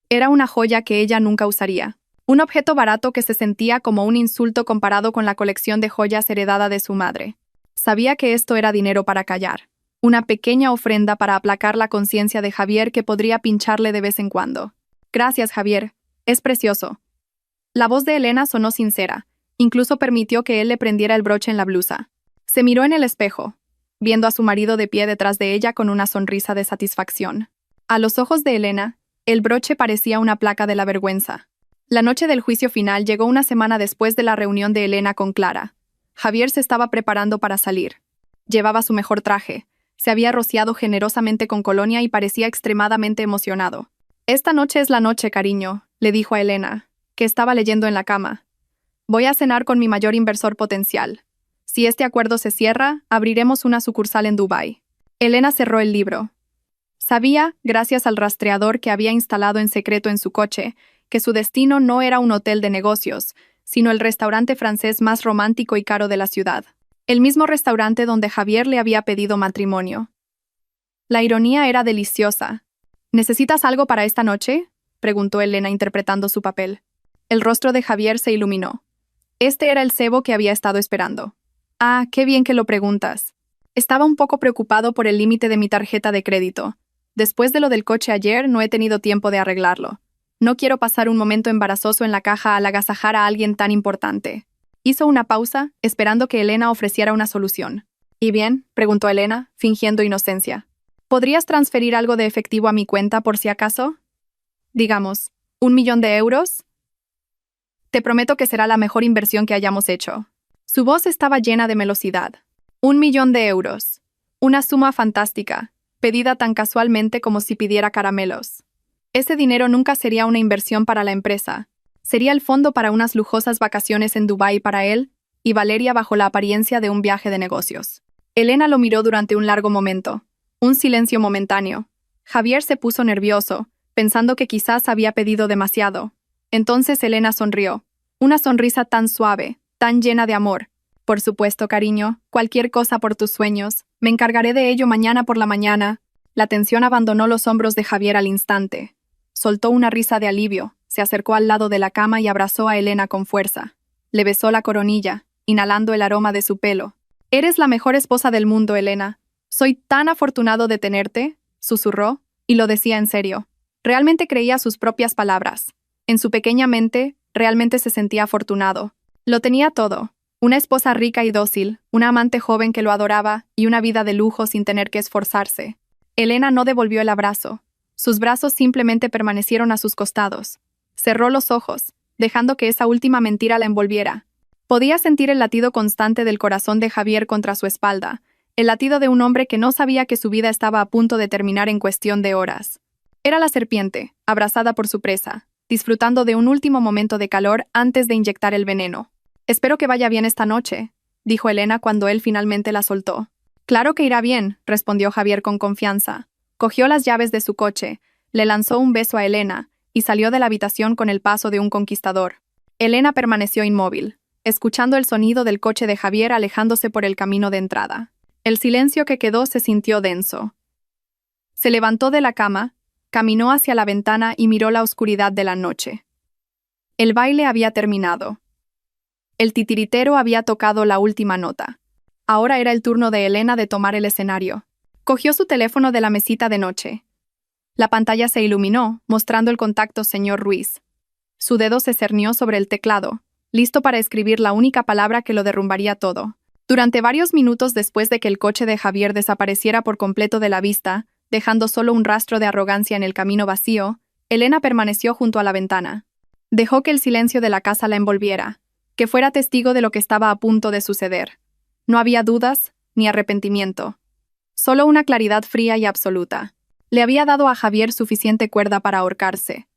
Speaker 1: Era una joya que ella nunca usaría. Un objeto barato que se sentía como un insulto comparado con la colección de joyas heredada de su madre. Sabía que esto era dinero para callar. una pequeña ofrenda para aplacar la conciencia de Javier que podría pincharle de vez en cuando. Gracias, Javier. Es precioso. La voz de Elena sonó sincera. Incluso permitió que él le prendiera el broche en la blusa. Se miró en el espejo, viendo a su marido de pie detrás de ella con una sonrisa de satisfacción. A los ojos de Elena, el broche parecía una placa de la vergüenza. La noche del juicio final llegó una semana después de la reunión de Elena con Clara. Javier se estaba preparando para salir. Llevaba su mejor traje, se había rociado generosamente con colonia y parecía extremadamente emocionado. «Esta noche es la noche, cariño», le dijo a Elena, que estaba leyendo en la cama. «Voy a cenar con mi mayor inversor potencial. Si este acuerdo se cierra, abriremos una sucursal en Dubái». Elena cerró el libro. Sabía, gracias al rastreador que había instalado en secreto en su coche, que su destino no era un hotel de negocios, sino el restaurante francés más romántico y caro de la ciudad. El mismo restaurante donde Javier le había pedido matrimonio. La ironía era deliciosa. «¿Necesitas algo para esta noche?», preguntó Elena interpretando su papel. El rostro de Javier se iluminó. Este era el cebo que había estado esperando. «Ah, qué bien que lo preguntas. Estaba un poco preocupado por el límite de mi tarjeta de crédito. Después de lo del coche ayer, no he tenido tiempo de arreglarlo. No quiero pasar un momento embarazoso en la caja al agasajar a alguien tan importante». Hizo una pausa, esperando que Elena ofreciera una solución. «¿Y bien?», preguntó Elena, fingiendo inocencia. «¿Podrías transferir algo de efectivo a mi cuenta por si acaso? Digamos, ¿1.000.000 de euros? Te prometo que será la mejor inversión que hayamos hecho». Su voz estaba llena de melosidad. 1.000.000 de euros. Una suma fantástica, pedida tan casualmente como si pidiera caramelos. Ese dinero nunca sería una inversión para la empresa. Sería el fondo para unas lujosas vacaciones en Dubái para él y Valeria bajo la apariencia de un viaje de negocios. Elena lo miró durante un largo momento. Un silencio momentáneo. Javier se puso nervioso, pensando que quizás había pedido demasiado. Entonces Elena sonrió. Una sonrisa tan suave, tan llena de amor. «Por supuesto, cariño, cualquier cosa por tus sueños. Me encargaré de ello mañana por la mañana». La tensión abandonó los hombros de Javier al instante. Soltó una risa de alivio, se acercó al lado de la cama y abrazó a Elena con fuerza. Le besó la coronilla, inhalando el aroma de su pelo. «Eres la mejor esposa del mundo, Elena. Soy tan afortunado de tenerte», susurró, y lo decía en serio. Realmente creía sus propias palabras. En su pequeña mente, realmente se sentía afortunado. Lo tenía todo. Una esposa rica y dócil, una amante joven que lo adoraba y una vida de lujo sin tener que esforzarse. Elena no devolvió el abrazo. Sus brazos simplemente permanecieron a sus costados. Cerró los ojos, dejando que esa última mentira la envolviera. Podía sentir el latido constante del corazón de Javier contra su espalda, el latido de un hombre que no sabía que su vida estaba a punto de terminar en cuestión de horas. Era la serpiente, abrazada por su presa, disfrutando de un último momento de calor antes de inyectar el veneno. «Espero que vaya bien esta noche», dijo Elena cuando él finalmente la soltó. «Claro que irá bien», respondió Javier con confianza. Cogió las llaves de su coche, le lanzó un beso a Elena y salió de la habitación con el paso de un conquistador. Elena permaneció inmóvil, escuchando el sonido del coche de Javier alejándose por el camino de entrada. El silencio que quedó se sintió denso. Se levantó de la cama, caminó hacia la ventana y miró la oscuridad de la noche. El baile había terminado. El titiritero había tocado la última nota. Ahora era el turno de Elena de tomar el escenario. Cogió su teléfono de la mesita de noche. La pantalla se iluminó, mostrando el contacto señor Ruiz. Su dedo se cernió sobre el teclado, listo para escribir la única palabra que lo derrumbaría todo. Durante varios minutos después de que el coche de Javier desapareciera por completo de la vista, dejando solo un rastro de arrogancia en el camino vacío, Elena permaneció junto a la ventana. Dejó que el silencio de la casa la envolviera, que fuera testigo de lo que estaba a punto de suceder. No había dudas ni arrepentimiento. Solo una claridad fría y absoluta. Le había dado a Javier suficiente cuerda para ahorcarse.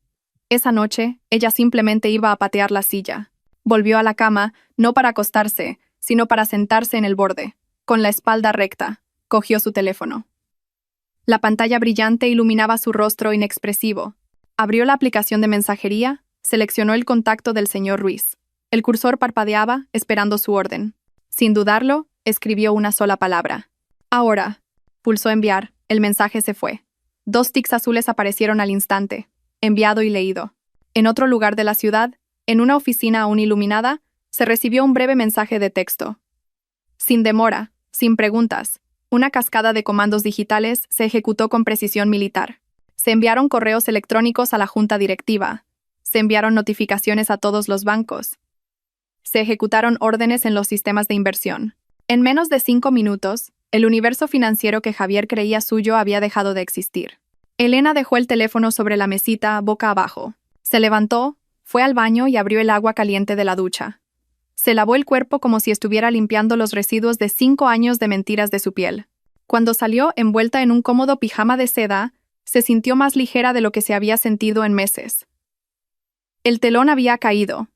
Speaker 1: Esa noche, ella simplemente iba a patear la silla. Volvió a la cama, no para acostarse, sino para sentarse en el borde. Con la espalda recta, cogió su teléfono. La pantalla brillante iluminaba su rostro inexpresivo. Abrió la aplicación de mensajería, seleccionó el contacto del señor Ruiz. El cursor parpadeaba, esperando su orden. Sin dudarlo, escribió una sola palabra. «Ahora». Pulsó enviar, el mensaje se fue. 2 tics azules aparecieron al instante, enviado y leído. En otro lugar de la ciudad, en una oficina aún iluminada, se recibió un breve mensaje de texto. «Sin demora, sin preguntas, Una cascada de comandos digitales se ejecutó con precisión militar. Se enviaron correos electrónicos a la junta directiva. Se enviaron notificaciones a todos los bancos. Se ejecutaron órdenes en los sistemas de inversión. En menos de 5 minutos, el universo financiero que Javier creía suyo había dejado de existir. Elena dejó el teléfono sobre la mesita boca abajo. Se levantó, fue al baño y abrió el agua caliente de la ducha. Se lavó el cuerpo como si estuviera limpiando los residuos de 5 años de mentiras de su piel. Cuando salió envuelta en un cómodo pijama de seda, se sintió más ligera de lo que se había sentido en meses. El telón había caído.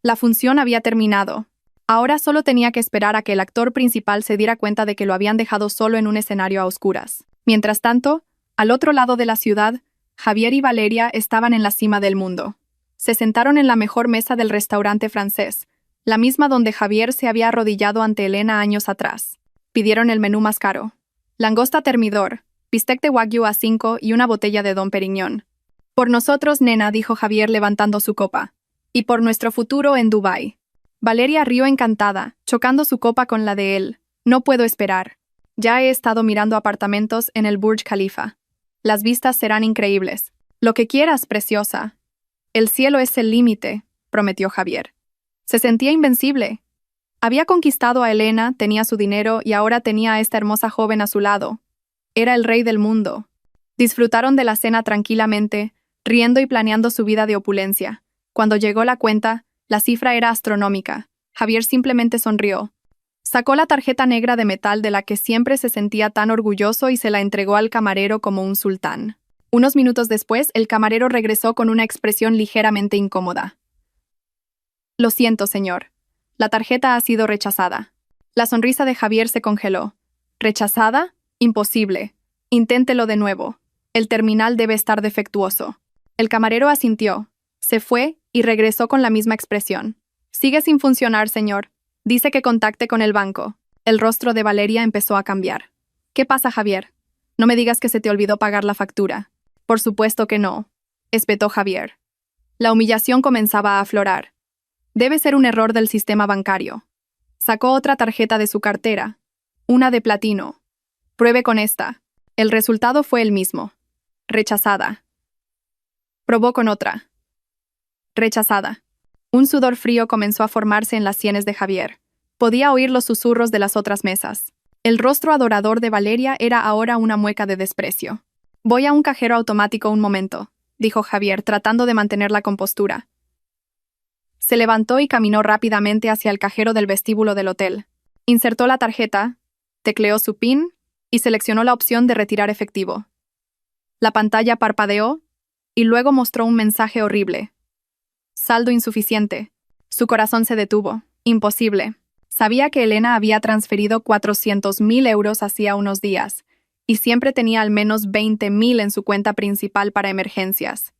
Speaker 1: La función había terminado. Ahora solo tenía que esperar a que el actor principal se diera cuenta de que lo habían dejado solo en un escenario a oscuras. Mientras tanto, al otro lado de la ciudad, Javier y Valeria estaban en la cima del mundo. Se sentaron en la mejor mesa del restaurante francés, la misma donde Javier se había arrodillado ante Elena años atrás. Pidieron el menú más caro. Langosta termidor, bistec de wagyu A5 y una botella de Dom Perignon. Por nosotros, nena, dijo Javier levantando su copa. Y por nuestro futuro en Dubái. Valeria rió encantada, chocando su copa con la de él. No puedo esperar. Ya he estado mirando apartamentos en el Burj Khalifa. Las vistas serán increíbles. Lo que quieras, preciosa. El cielo es el límite, prometió Javier. Se sentía invencible. Había conquistado a Elena, tenía su dinero y ahora tenía a esta hermosa joven a su lado. Era el rey del mundo. Disfrutaron de la cena tranquilamente, riendo y planeando su vida de opulencia. Cuando llegó la cuenta, la cifra era astronómica. Javier simplemente sonrió. Sacó la tarjeta negra de metal de la que siempre se sentía tan orgulloso y se la entregó al camarero como un sultán. Unos minutos después, el camarero regresó con una expresión ligeramente incómoda. Lo siento, señor. La tarjeta ha sido rechazada. La sonrisa de Javier se congeló. ¿Rechazada? Imposible. Inténtelo de nuevo. El terminal debe estar defectuoso. El camarero asintió. Se fue y regresó con la misma expresión. Sigue sin funcionar, señor. Dice que contacte con el banco. El rostro de Valeria empezó a cambiar. ¿Qué pasa, Javier? No me digas que se te olvidó pagar la factura. Por supuesto que no, espetó Javier. La humillación comenzaba a aflorar. Debe ser un error del sistema bancario. Sacó otra tarjeta de su cartera. Una de platino. Pruebe con esta. El resultado fue el mismo. Rechazada. Probó con otra. Rechazada. Un sudor frío comenzó a formarse en las sienes de Javier. Podía oír los susurros de las otras mesas. El rostro adorador de Valeria era ahora una mueca de desprecio. Voy a un cajero automático un momento, dijo Javier, tratando de mantener la compostura. Se levantó y caminó rápidamente hacia el cajero del vestíbulo del hotel. Insertó la tarjeta, tecleó su PIN y seleccionó la opción de retirar efectivo. La pantalla parpadeó y luego mostró un mensaje horrible. Saldo insuficiente. Su corazón se detuvo. Imposible. Sabía que Elena había transferido 400.000 euros hacía unos días, y siempre tenía al menos 20.000 en su cuenta principal para emergencias.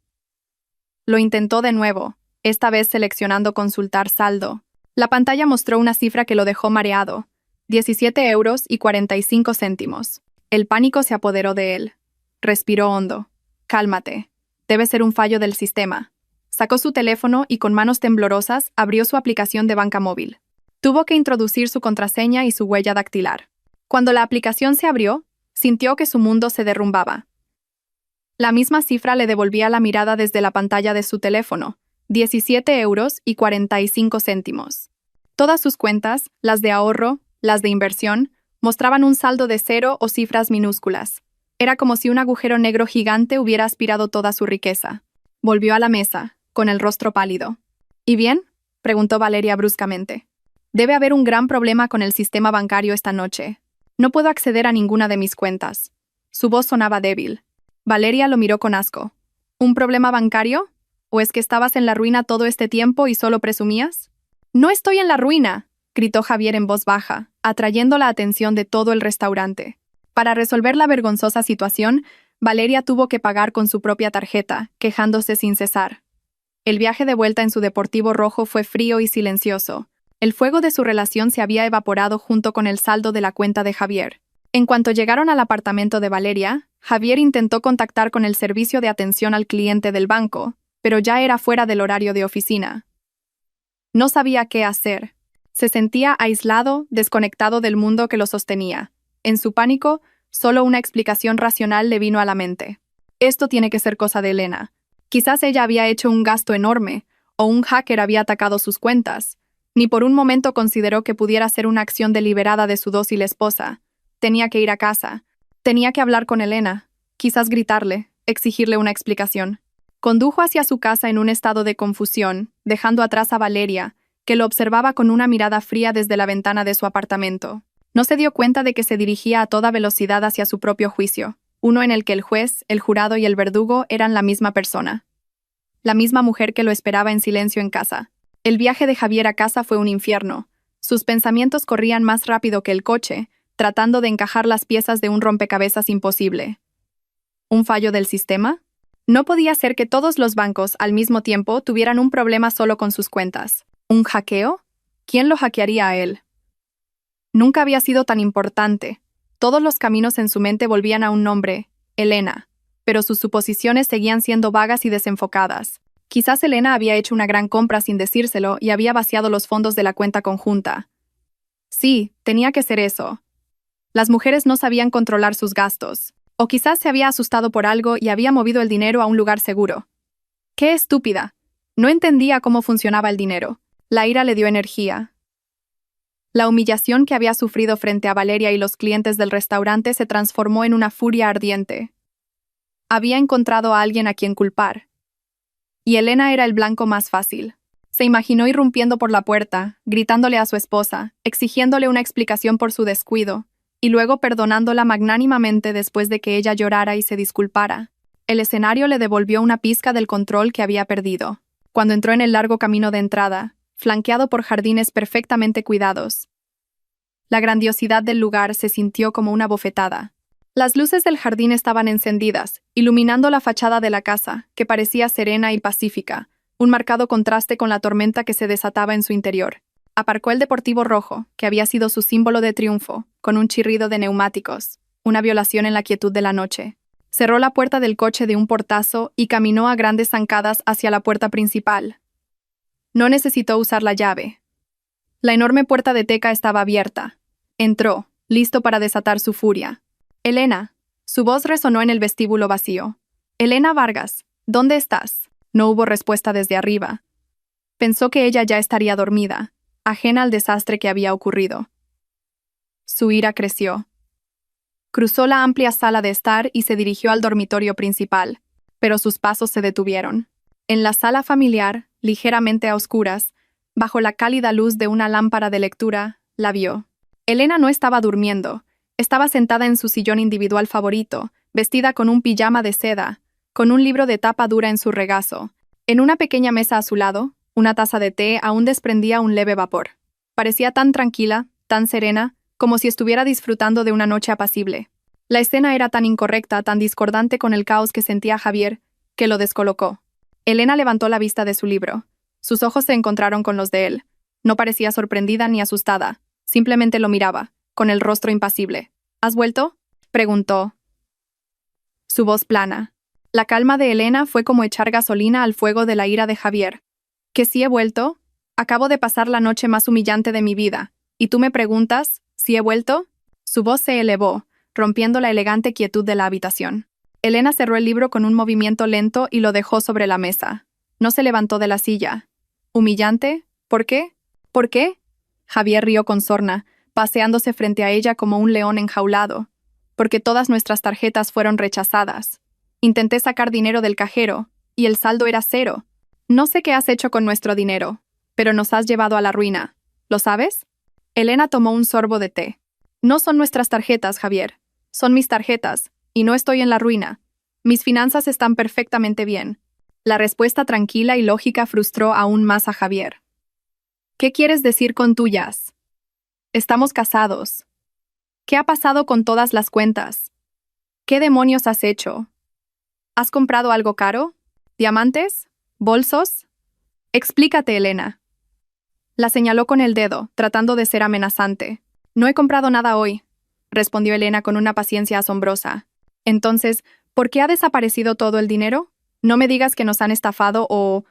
Speaker 1: Lo intentó de nuevo, esta vez seleccionando consultar saldo. La pantalla mostró una cifra que lo dejó mareado. 17 euros y 45 céntimos. El pánico se apoderó de él. Respiró hondo. Cálmate. Debe ser un fallo del sistema. Sacó su teléfono y con manos temblorosas abrió su aplicación de banca móvil. Tuvo que introducir su contraseña y su huella dactilar. Cuando la aplicación se abrió, sintió que su mundo se derrumbaba. La misma cifra le devolvía la mirada desde la pantalla de su teléfono, 17 euros y 45 céntimos. Todas sus cuentas, las de ahorro, las de inversión, mostraban un saldo de cero o cifras minúsculas. Era como si un agujero negro gigante hubiera aspirado toda su riqueza. Volvió a la mesa, con el rostro pálido. ¿Y bien?, preguntó Valeria bruscamente. Debe haber un gran problema con el sistema bancario esta noche. No puedo acceder a ninguna de mis cuentas. Su voz sonaba débil. Valeria lo miró con asco. ¿Un problema bancario? ¿O es que estabas en la ruina todo este tiempo y solo presumías? No estoy en la ruina, gritó Javier en voz baja, atrayendo la atención de todo el restaurante. Para resolver la vergonzosa situación, Valeria tuvo que pagar con su propia tarjeta, quejándose sin cesar. El viaje de vuelta en su deportivo rojo fue frío y silencioso. El fuego de su relación se había evaporado junto con el saldo de la cuenta de Javier. En cuanto llegaron al apartamento de Valeria, Javier intentó contactar con el servicio de atención al cliente del banco, pero ya era fuera del horario de oficina. No sabía qué hacer. Se sentía aislado, desconectado del mundo que lo sostenía. En su pánico, solo una explicación racional le vino a la mente. Esto tiene que ser cosa de Elena. Quizás ella había hecho un gasto enorme, o un hacker había atacado sus cuentas. Ni por un momento consideró que pudiera ser una acción deliberada de su dócil esposa. Tenía que ir a casa. Tenía que hablar con Elena. Quizás gritarle, exigirle una explicación. Condujo hacia su casa en un estado de confusión, dejando atrás a Valeria, que lo observaba con una mirada fría desde la ventana de su apartamento. No se dio cuenta de que se dirigía a toda velocidad hacia su propio juicio, uno en el que el juez, el jurado y el verdugo eran la misma persona. La misma mujer que lo esperaba en silencio en casa. El viaje de Javier a casa fue un infierno. Sus pensamientos corrían más rápido que el coche, tratando de encajar las piezas de un rompecabezas imposible. ¿Un fallo del sistema? No podía ser que todos los bancos, al mismo tiempo, tuvieran un problema solo con sus cuentas. ¿Un hackeo? ¿Quién lo hackearía a él? Nunca había sido tan importante. Todos los caminos en su mente volvían a un nombre, Elena, pero sus suposiciones seguían siendo vagas y desenfocadas. Quizás Elena había hecho una gran compra sin decírselo y había vaciado los fondos de la cuenta conjunta. Sí, tenía que ser eso. Las mujeres no sabían controlar sus gastos. O quizás se había asustado por algo y había movido el dinero a un lugar seguro. ¡Qué estúpida! No entendía cómo funcionaba el dinero. La ira le dio energía. La humillación que había sufrido frente a Valeria y los clientes del restaurante se transformó en una furia ardiente. Había encontrado a alguien a quien culpar. Y Elena era el blanco más fácil. Se imaginó irrumpiendo por la puerta, gritándole a su esposa, exigiéndole una explicación por su descuido, y luego perdonándola magnánimamente después de que ella llorara y se disculpara. El escenario le devolvió una pizca del control que había perdido. Cuando entró en el largo camino de entrada, flanqueado por jardines perfectamente cuidados, la grandiosidad del lugar se sintió como una bofetada. Las luces del jardín estaban encendidas, iluminando la fachada de la casa, que parecía serena y pacífica, un marcado contraste con la tormenta que se desataba en su interior. Aparcó el deportivo rojo, que había sido su símbolo de triunfo, con un chirrido de neumáticos, una violación en la quietud de la noche. Cerró la puerta del coche de un portazo y caminó a grandes zancadas hacia la puerta principal. No necesitó usar la llave. La enorme puerta de teca estaba abierta. Entró, listo para desatar su furia. «Elena». Su voz resonó en el vestíbulo vacío. «Elena Vargas, ¿dónde estás?» No hubo respuesta desde arriba. Pensó que ella ya estaría dormida, ajena al desastre que había ocurrido. Su ira creció. Cruzó la amplia sala de estar y se dirigió al dormitorio principal, pero sus pasos se detuvieron. En la sala familiar, ligeramente a oscuras, bajo la cálida luz de una lámpara de lectura, la vio. Elena no estaba durmiendo. Estaba sentada en su sillón individual favorito, vestida con un pijama de seda, con un libro de tapa dura en su regazo. En una pequeña mesa a su lado, una taza de té aún desprendía un leve vapor. Parecía tan tranquila, tan serena, como si estuviera disfrutando de una noche apacible. La escena era tan incorrecta, tan discordante con el caos que sentía Javier, que lo descolocó. Elena levantó la vista de su libro. Sus ojos se encontraron con los de él. No parecía sorprendida ni asustada. Simplemente lo miraba, con el rostro impasible. ¿Has vuelto?, preguntó. Su voz plana. La calma de Elena fue como echar gasolina al fuego de la ira de Javier. ¿Que sí he vuelto? Acabo de pasar la noche más humillante de mi vida. ¿Y tú me preguntas si he vuelto? Su voz se elevó, rompiendo la elegante quietud de la habitación. Elena cerró el libro con un movimiento lento y lo dejó sobre la mesa. No se levantó de la silla. ¿Humillante? ¿Por qué? ¿Por qué? Javier rió con sorna, paseándose frente a ella como un león enjaulado. Porque todas nuestras tarjetas fueron rechazadas. Intenté sacar dinero del cajero, y el saldo era 0. No sé qué has hecho con nuestro dinero, pero nos has llevado a la ruina. ¿Lo sabes? Elena tomó un sorbo de té. No son nuestras tarjetas, Javier. Son mis tarjetas, y no estoy en la ruina. Mis finanzas están perfectamente bien. La respuesta tranquila y lógica frustró aún más a Javier. ¿Qué quieres decir con tuyas? Estamos casados. ¿Qué ha pasado con todas las cuentas? ¿Qué demonios has hecho? ¿Has comprado algo caro? ¿Diamantes? ¿Bolsos? Explícate, Elena. La señaló con el dedo, tratando de ser amenazante. No he comprado nada hoy, respondió Elena con una paciencia asombrosa. Entonces, ¿por qué ha desaparecido todo el dinero? No me digas que nos han estafado o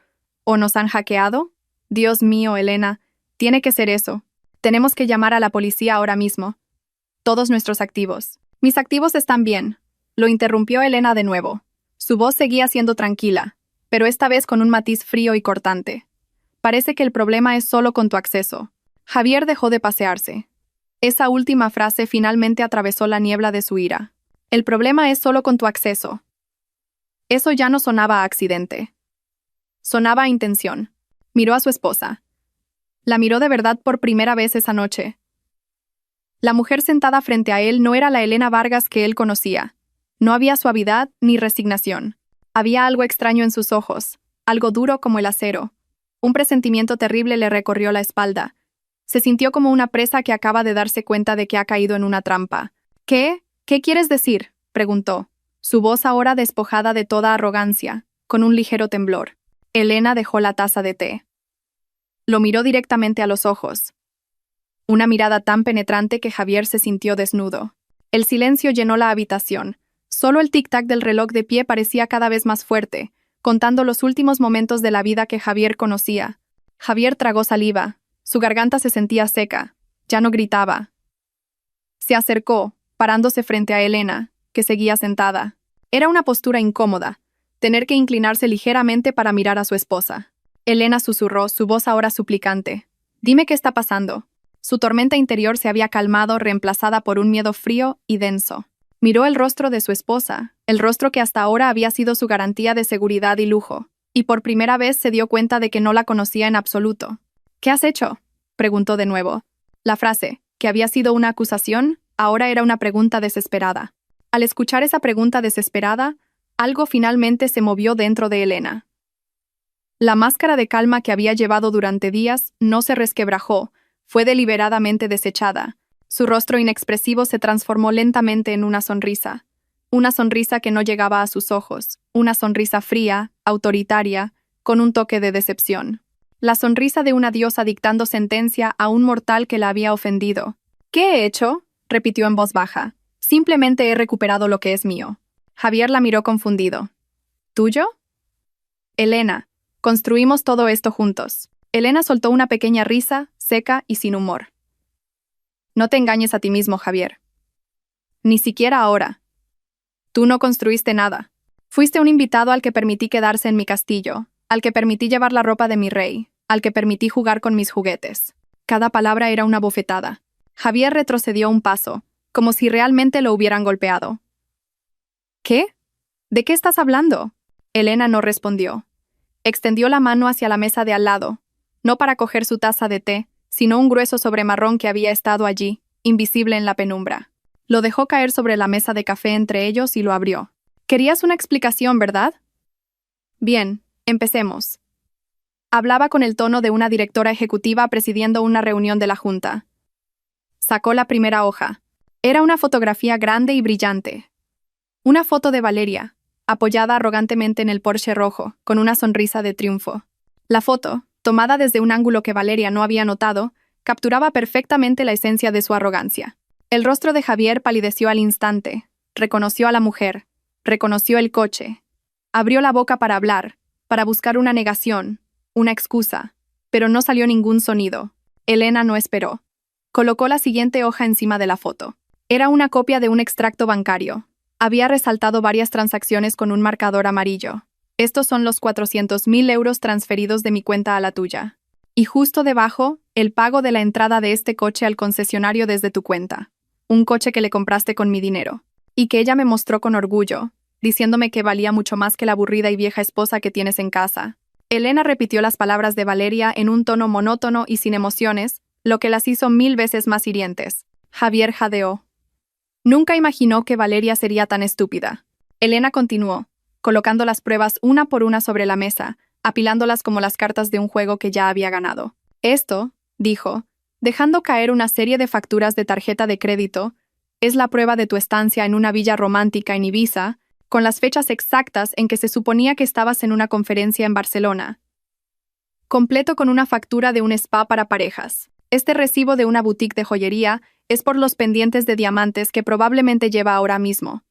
Speaker 1: nos han hackeado. Dios mío, Elena, tiene que ser eso. Tenemos que llamar a la policía ahora mismo. todos nuestros activos. Mis activos están bien, lo interrumpió Elena de nuevo. Su voz seguía siendo tranquila, pero esta vez con un matiz frío y cortante. Parece que el problema es solo con tu acceso. Javier dejó de pasearse. Esa última frase finalmente atravesó la niebla de su ira. El problema es solo con tu acceso. Eso ya no sonaba a accidente. Sonaba a intención. Miró a su esposa. La miró de verdad por primera vez esa noche. La mujer sentada frente a él no era la Elena Vargas que él conocía. No había suavidad ni resignación. Había algo extraño en sus ojos, algo duro como el acero. Un presentimiento terrible le recorrió la espalda. Se sintió como una presa que acaba de darse cuenta de que ha caído en una trampa. ¿Qué? ¿Qué quieres decir?, preguntó, su voz ahora despojada de toda arrogancia, con un ligero temblor. Elena dejó la taza de té. Lo miró directamente a los ojos. Una mirada tan penetrante que Javier se sintió desnudo. El silencio llenó la habitación. Solo el tic-tac del reloj de pie parecía cada vez más fuerte, contando los últimos momentos de la vida que Javier conocía. Javier tragó saliva. Su garganta se sentía seca. Ya no gritaba. Se acercó, parándose frente a Elena, que seguía sentada. Era una postura incómoda, tener que inclinarse ligeramente para mirar a su esposa. Elena susurró, su voz ahora suplicante. «Dime qué está pasando». Su tormenta interior se había calmado, reemplazada por un miedo frío y denso. Miró el rostro de su esposa, el rostro que hasta ahora había sido su garantía de seguridad y lujo, y por primera vez se dio cuenta de que no la conocía en absoluto. «¿Qué has hecho?», preguntó de nuevo. La frase, que había sido una acusación, ahora era una pregunta desesperada. Al escuchar esa pregunta desesperada, algo finalmente se movió dentro de Elena. La máscara de calma que había llevado durante días no se resquebrajó, fue deliberadamente desechada. Su rostro inexpresivo se transformó lentamente en una sonrisa que no llegaba a sus ojos, una sonrisa fría, autoritaria, con un toque de decepción. La sonrisa de una diosa dictando sentencia a un mortal que la había ofendido. «¿Qué he hecho?», repitió en voz baja. «Simplemente he recuperado lo que es mío». Javier la miró confundido. «¿Tuyo?». «Elena, construimos todo esto juntos». Elena soltó una pequeña risa, seca y sin humor. «No te engañes a ti mismo, Javier. Ni siquiera ahora. Tú no construiste nada. Fuiste un invitado al que permití quedarse en mi castillo, al que permití llevar la ropa de mi rey, al que permití jugar con mis juguetes». Cada palabra era una bofetada. Javier retrocedió un paso, como si realmente lo hubieran golpeado. «¿Qué? ¿De qué estás hablando?». Elena no respondió. Extendió la mano hacia la mesa de al lado, no para coger su taza de té, sino un grueso sobremarrón que había estado allí, invisible en la penumbra. Lo dejó caer sobre la mesa de café entre ellos y lo abrió. «Querías una explicación, ¿verdad? Bien, empecemos». Hablaba con el tono de una directora ejecutiva presidiendo una reunión de la junta. Sacó la primera hoja. Era una fotografía grande y brillante. Una foto de Valeria, apoyada arrogantemente en el Porsche rojo, con una sonrisa de triunfo. La foto, tomada desde un ángulo que Valeria no había notado, capturaba perfectamente la esencia de su arrogancia. El rostro de Javier palideció al instante. Reconoció a la mujer. Reconoció el coche. Abrió la boca para hablar, para buscar una negación, una excusa, pero no salió ningún sonido. Elena no esperó. Colocó la siguiente hoja encima de la foto. Era una copia de un extracto bancario. Había resaltado varias transacciones con un marcador amarillo. «Estos son los 400.000 euros transferidos de mi cuenta a la tuya. Y justo debajo, el pago de la entrada de este coche al concesionario desde tu cuenta. Un coche que le compraste con mi dinero. Y que ella me mostró con orgullo, diciéndome que valía mucho más que la aburrida y vieja esposa que tienes en casa». Elena repitió las palabras de Valeria en un tono monótono y sin emociones, lo que las hizo 1000 veces más hirientes. Javier jadeó. Nunca imaginó que Valeria sería tan estúpida. Elena continuó, colocando las pruebas una por una sobre la mesa, apilándolas como las cartas de un juego que ya había ganado. «Esto», dijo, dejando caer una serie de facturas de tarjeta de crédito, «es la prueba de tu estancia en una villa romántica en Ibiza, con las fechas exactas en que se suponía que estabas en una conferencia en Barcelona. Completo con una factura de un spa para parejas. Este recibo de una boutique de joyería es por los pendientes de diamantes que probablemente lleva ahora mismo.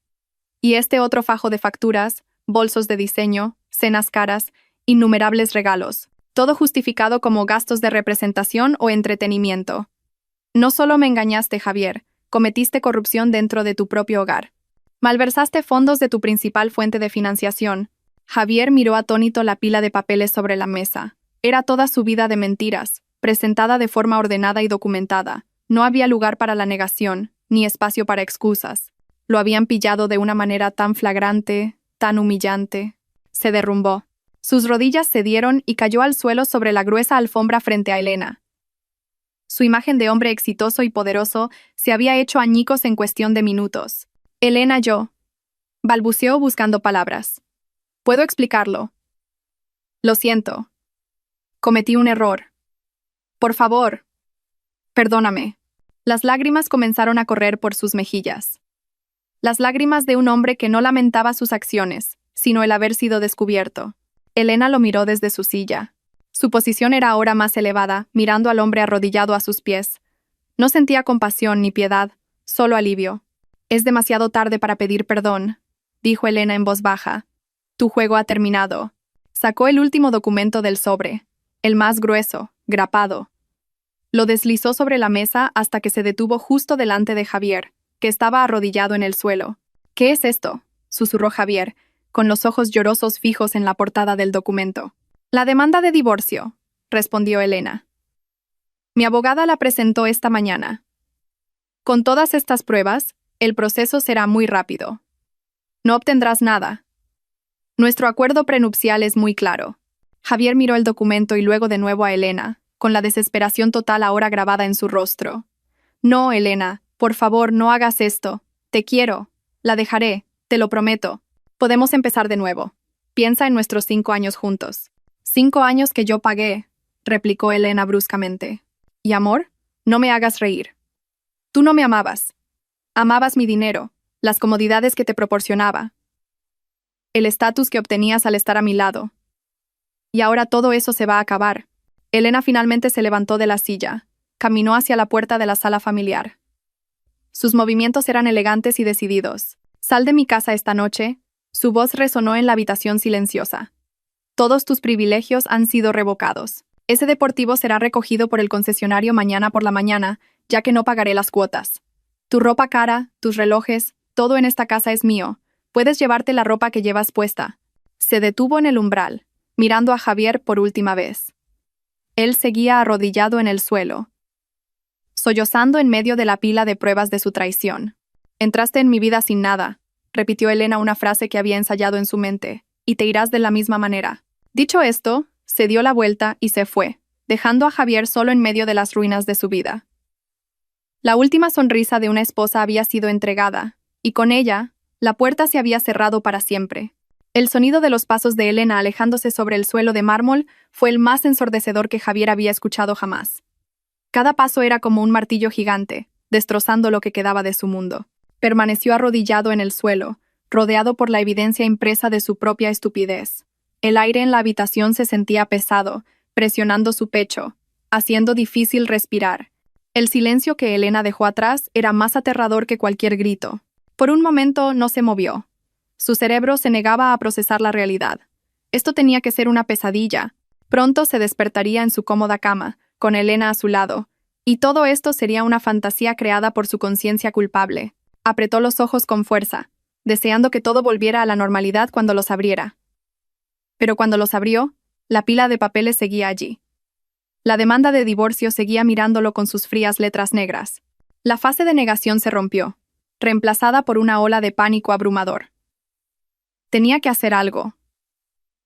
Speaker 1: Y este otro fajo de facturas, bolsos de diseño, cenas caras, innumerables regalos, todo justificado como gastos de representación o entretenimiento. No solo me engañaste, Javier, Cometiste corrupción dentro de tu propio hogar. Malversaste fondos de tu principal fuente de financiación. Javier miró atónito la pila de papeles sobre la mesa. Era toda su vida de mentiras, presentada de forma ordenada y documentada. No había lugar para la negación, ni espacio para excusas. Lo habían pillado de una manera tan flagrante, tan humillante. Se derrumbó. Sus rodillas cedieron y cayó al suelo sobre la gruesa alfombra frente a Elena. Su imagen de hombre exitoso y poderoso se había hecho añicos en cuestión de minutos. Elena, balbuceó buscando palabras. Puedo explicarlo. Lo siento. Cometí un error. Por favor. Perdóname. Las lágrimas comenzaron a correr por sus mejillas. Las lágrimas de un hombre que no lamentaba sus acciones, sino el haber sido descubierto. Elena lo miró desde su silla. Su posición era ahora más elevada, mirando al hombre arrodillado a sus pies. No sentía compasión ni piedad, solo alivio. Es demasiado tarde para pedir perdón, dijo Elena en voz baja. Tu juego ha terminado. Sacó el último documento del sobre, el más grueso, grapado. Lo deslizó sobre la mesa hasta que se detuvo justo delante de Javier, que estaba arrodillado en el suelo. ¿Qué es esto?, susurró Javier, con los ojos llorosos fijos en la portada del documento. La demanda de divorcio, respondió Elena. Mi abogada la presentó esta mañana. Con todas estas pruebas, el proceso será muy rápido. No obtendrás nada. Nuestro acuerdo prenupcial es muy claro. Javier miró el documento y luego de nuevo a Elena, con la desesperación total ahora grabada en su rostro. No, Elena, por favor, no hagas esto. Te quiero. La dejaré, te lo prometo. Podemos empezar de nuevo. Piensa en nuestros 5 años juntos. 5 años que yo pagué, replicó Elena bruscamente. ¿Y amor? No me hagas reír. Tú no me amabas. Amabas mi dinero, las comodidades que te proporcionaba, el estatus que obtenías al estar a mi lado. Y ahora todo eso se va a acabar. Elena finalmente se levantó de la silla, caminó hacia la puerta de la sala familiar. Sus movimientos eran elegantes y decididos. Sal de mi casa esta noche. Su voz resonó en la habitación silenciosa. Todos tus privilegios han sido revocados. Ese deportivo será recogido por el concesionario mañana por la mañana, ya que no pagaré las cuotas. Tu ropa cara, tus relojes, todo en esta casa es mío. Puedes llevarte la ropa que llevas puesta. Se detuvo en el umbral, mirando a Javier por última vez. Él seguía arrodillado en el suelo, sollozando en medio de la pila de pruebas de su traición. Entraste en mi vida sin nada, repitió Elena una frase que había ensayado en su mente, y te irás de la misma manera. Dicho esto, se dio la vuelta y se fue, dejando a Javier solo en medio de las ruinas de su vida. La última sonrisa de una esposa había sido entregada, y con ella, la puerta se había cerrado para siempre. El sonido de los pasos de Elena alejándose sobre el suelo de mármol fue el más ensordecedor que Javier había escuchado jamás. Cada paso era como un martillo gigante, destrozando lo que quedaba de su mundo. Permaneció arrodillado en el suelo, rodeado por la evidencia impresa de su propia estupidez. El aire en la habitación se sentía pesado, presionando su pecho, haciendo difícil respirar. El silencio que Elena dejó atrás era más aterrador que cualquier grito. Por un momento no se movió. Su cerebro se negaba a procesar la realidad. Esto tenía que ser una pesadilla. Pronto se despertaría en su cómoda cama, con Elena a su lado, y todo esto sería una fantasía creada por su conciencia culpable. Apretó los ojos con fuerza, deseando que todo volviera a la normalidad cuando los abriera. Pero cuando los abrió, la pila de papeles seguía allí. La demanda de divorcio seguía mirándolo con sus frías letras negras. La fase de negación se rompió, reemplazada por una ola de pánico abrumador. Tenía que hacer algo.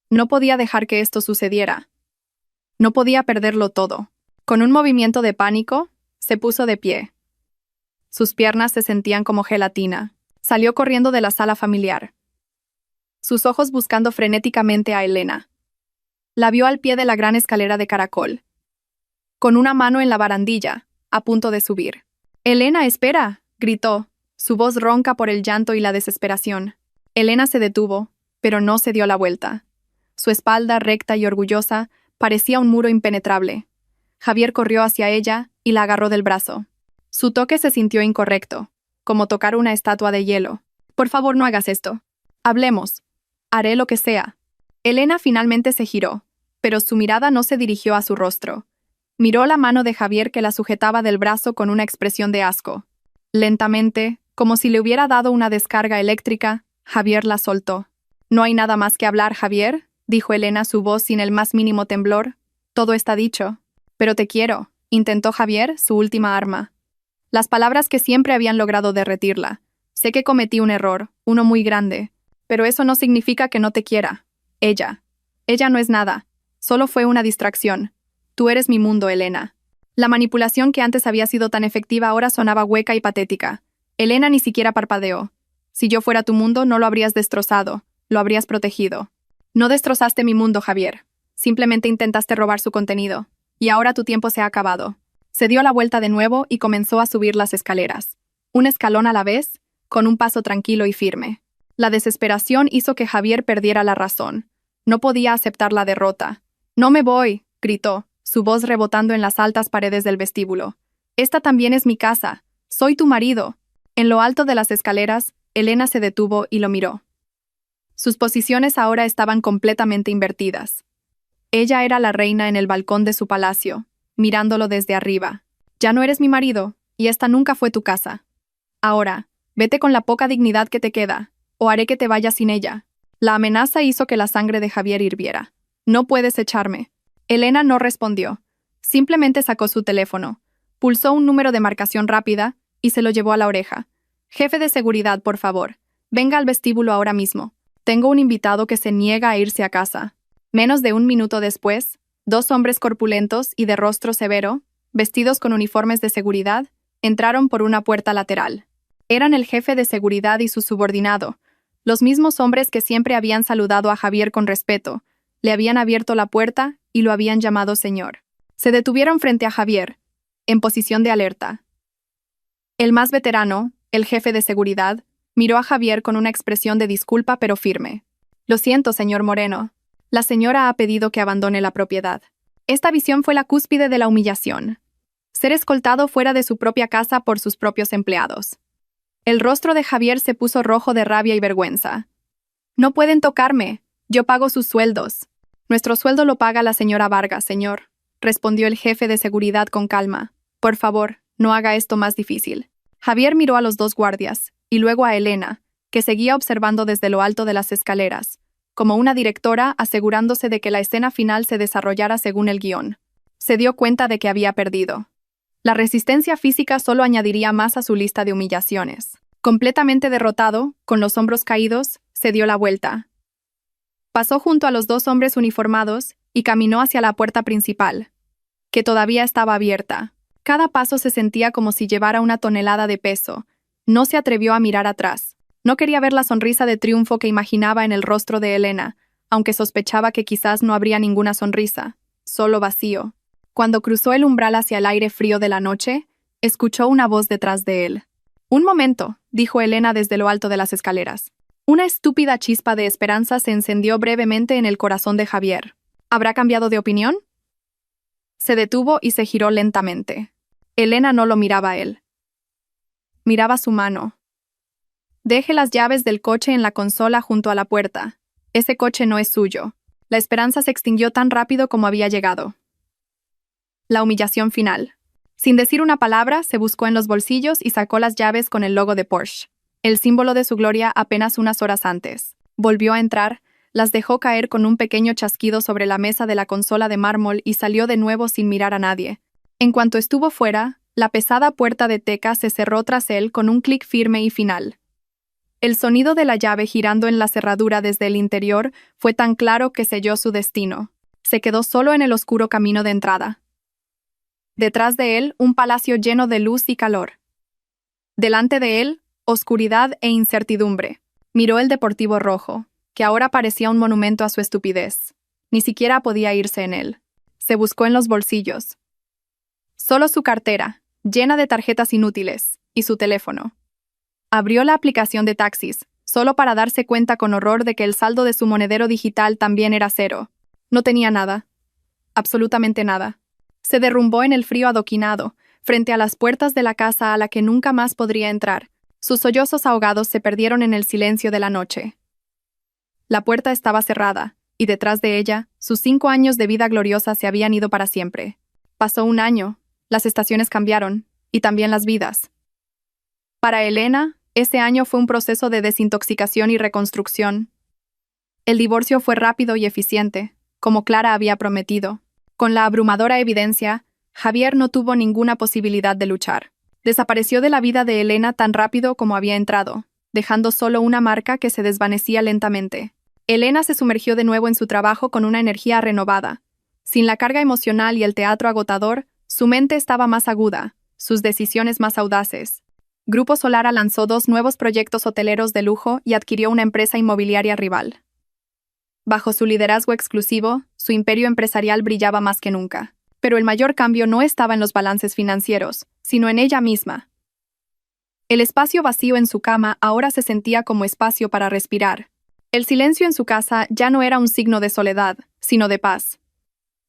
Speaker 1: No podía dejar que esto sucediera. No podía perderlo todo. Con un movimiento de pánico, se puso de pie. Sus piernas se sentían como gelatina. Salió corriendo de la sala familiar, sus ojos buscando frenéticamente a Elena. La vio al pie de la gran escalera de caracol, con una mano en la barandilla, a punto de subir. «Elena, espera», gritó, su voz ronca por el llanto y la desesperación. Elena se detuvo, pero no se dio la vuelta. Su espalda, recta y orgullosa, parecía un muro impenetrable. Javier corrió hacia ella y la agarró del brazo. Su toque se sintió incorrecto, como tocar una estatua de hielo. «Por favor, no hagas esto. Hablemos. Haré lo que sea». Elena finalmente se giró, pero su mirada no se dirigió a su rostro. Miró la mano de Javier que la sujetaba del brazo con una expresión de asco. Lentamente, como si le hubiera dado una descarga eléctrica, Javier la soltó. «No hay nada más que hablar, Javier», dijo Elena, su voz sin el más mínimo temblor. «Todo está dicho». «Pero te quiero», intentó Javier, su última arma. Las palabras que siempre habían logrado derretirla. «Sé que cometí un error, uno muy grande. Pero eso no significa que no te quiera. Ella no es nada. Solo fue una distracción. Tú eres mi mundo, Elena». La manipulación que antes había sido tan efectiva ahora sonaba hueca y patética. Elena ni siquiera parpadeó. «Si yo fuera tu mundo, no lo habrías destrozado, lo habrías protegido». «No destrozaste mi mundo, Javier. Simplemente intentaste robar su contenido. Y ahora tu tiempo se ha acabado». Se dio la vuelta de nuevo y comenzó a subir las escaleras. Un escalón a la vez, con un paso tranquilo y firme. La desesperación hizo que Javier perdiera la razón. No podía aceptar la derrota. «No me voy», gritó, su voz rebotando en las altas paredes del vestíbulo. «Esta también es mi casa. Soy tu marido». En lo alto de las escaleras, Elena se detuvo y lo miró. Sus posiciones ahora estaban completamente invertidas. Ella era la reina en el balcón de su palacio, mirándolo desde arriba. «Ya no eres mi marido, y esta nunca fue tu casa. Ahora, vete con la poca dignidad que te queda, o haré que te vayas sin ella». La amenaza hizo que la sangre de Javier hirviera. «No puedes echarme». Elena no respondió. Simplemente sacó su teléfono, pulsó un número de marcación rápida y se lo llevó a la oreja. «Jefe de seguridad, por favor, venga al vestíbulo ahora mismo. Tengo un invitado que se niega a irse a casa». Menos de un minuto después, dos hombres corpulentos y de rostro severo, vestidos con uniformes de seguridad, entraron por una puerta lateral. Eran el jefe de seguridad y su subordinado, los mismos hombres que siempre habían saludado a Javier con respeto, le habían abierto la puerta y lo habían llamado señor. Se detuvieron frente a Javier, en posición de alerta. El más veterano, el jefe de seguridad, miró a Javier con una expresión de disculpa pero firme. «Lo siento, señor Moreno. La señora ha pedido que abandone la propiedad». Esta visión fue la cúspide de la humillación. Ser escoltado fuera de su propia casa por sus propios empleados. El rostro de Javier se puso rojo de rabia y vergüenza. «No pueden tocarme. Yo pago sus sueldos». «Nuestro sueldo lo paga la señora Vargas, señor», respondió el jefe de seguridad con calma. «Por favor, no haga esto más difícil». Javier miró a los dos guardias, y luego a Elena, que seguía observando desde lo alto de las escaleras, como una directora asegurándose de que la escena final se desarrollara según el guión. Se dio cuenta de que había perdido. La resistencia física solo añadiría más a su lista de humillaciones. Completamente derrotado, con los hombros caídos, se dio la vuelta. Pasó junto a los dos hombres uniformados y caminó hacia la puerta principal, que todavía estaba abierta. Cada paso se sentía como si llevara una tonelada de peso. No se atrevió a mirar atrás. No quería ver la sonrisa de triunfo que imaginaba en el rostro de Elena, aunque sospechaba que quizás no habría ninguna sonrisa, solo vacío. Cuando cruzó el umbral hacia el aire frío de la noche, escuchó una voz detrás de él. «Un momento», dijo Elena desde lo alto de las escaleras. Una estúpida chispa de esperanza se encendió brevemente en el corazón de Javier. ¿Habrá cambiado de opinión? Se detuvo y se giró lentamente. Elena no lo miraba a él. Miraba su mano. «Deje las llaves del coche en la consola junto a la puerta. Ese coche no es suyo». La esperanza se extinguió tan rápido como había llegado. La humillación final. Sin decir una palabra, se buscó en los bolsillos y sacó las llaves con el logo de Porsche, el símbolo de su gloria apenas unas horas antes. Volvió a entrar, las dejó caer con un pequeño chasquido sobre la mesa de la consola de mármol y salió de nuevo sin mirar a nadie. En cuanto estuvo fuera, la pesada puerta de teca se cerró tras él con un clic firme y final. El sonido de la llave girando en la cerradura desde el interior fue tan claro que selló su destino. Se quedó solo en el oscuro camino de entrada. Detrás de él, un palacio lleno de luz y calor. Delante de él, oscuridad e incertidumbre. Miró el Deportivo Rojo, que ahora parecía un monumento a su estupidez. Ni siquiera podía irse en él. Se buscó en los bolsillos. Solo su cartera, llena de tarjetas inútiles, y su teléfono. Abrió la aplicación de taxis, solo para darse cuenta con horror de que el saldo de su monedero digital también era cero. No tenía nada. Absolutamente nada. Se derrumbó en el frío adoquinado, frente a las puertas de la casa a la que nunca más podría entrar. Sus sollozos ahogados se perdieron en el silencio de la noche. La puerta estaba cerrada, y detrás de ella, sus 5 años de vida gloriosa se habían ido para siempre. Pasó un año, las estaciones cambiaron, y también las vidas. Para Elena, ese año fue un proceso de desintoxicación y reconstrucción. El divorcio fue rápido y eficiente, como Clara había prometido. Con la abrumadora evidencia, Javier no tuvo ninguna posibilidad de luchar. Desapareció de la vida de Elena tan rápido como había entrado, dejando solo una marca que se desvanecía lentamente. Elena se sumergió de nuevo en su trabajo con una energía renovada. Sin la carga emocional y el teatro agotador, su mente estaba más aguda, sus decisiones más audaces. Grupo Solara lanzó 2 nuevos proyectos hoteleros de lujo y adquirió una empresa inmobiliaria rival. Bajo su liderazgo exclusivo, su imperio empresarial brillaba más que nunca. Pero el mayor cambio no estaba en los balances financieros, sino en ella misma. El espacio vacío en su cama ahora se sentía como espacio para respirar. El silencio en su casa ya no era un signo de soledad, sino de paz.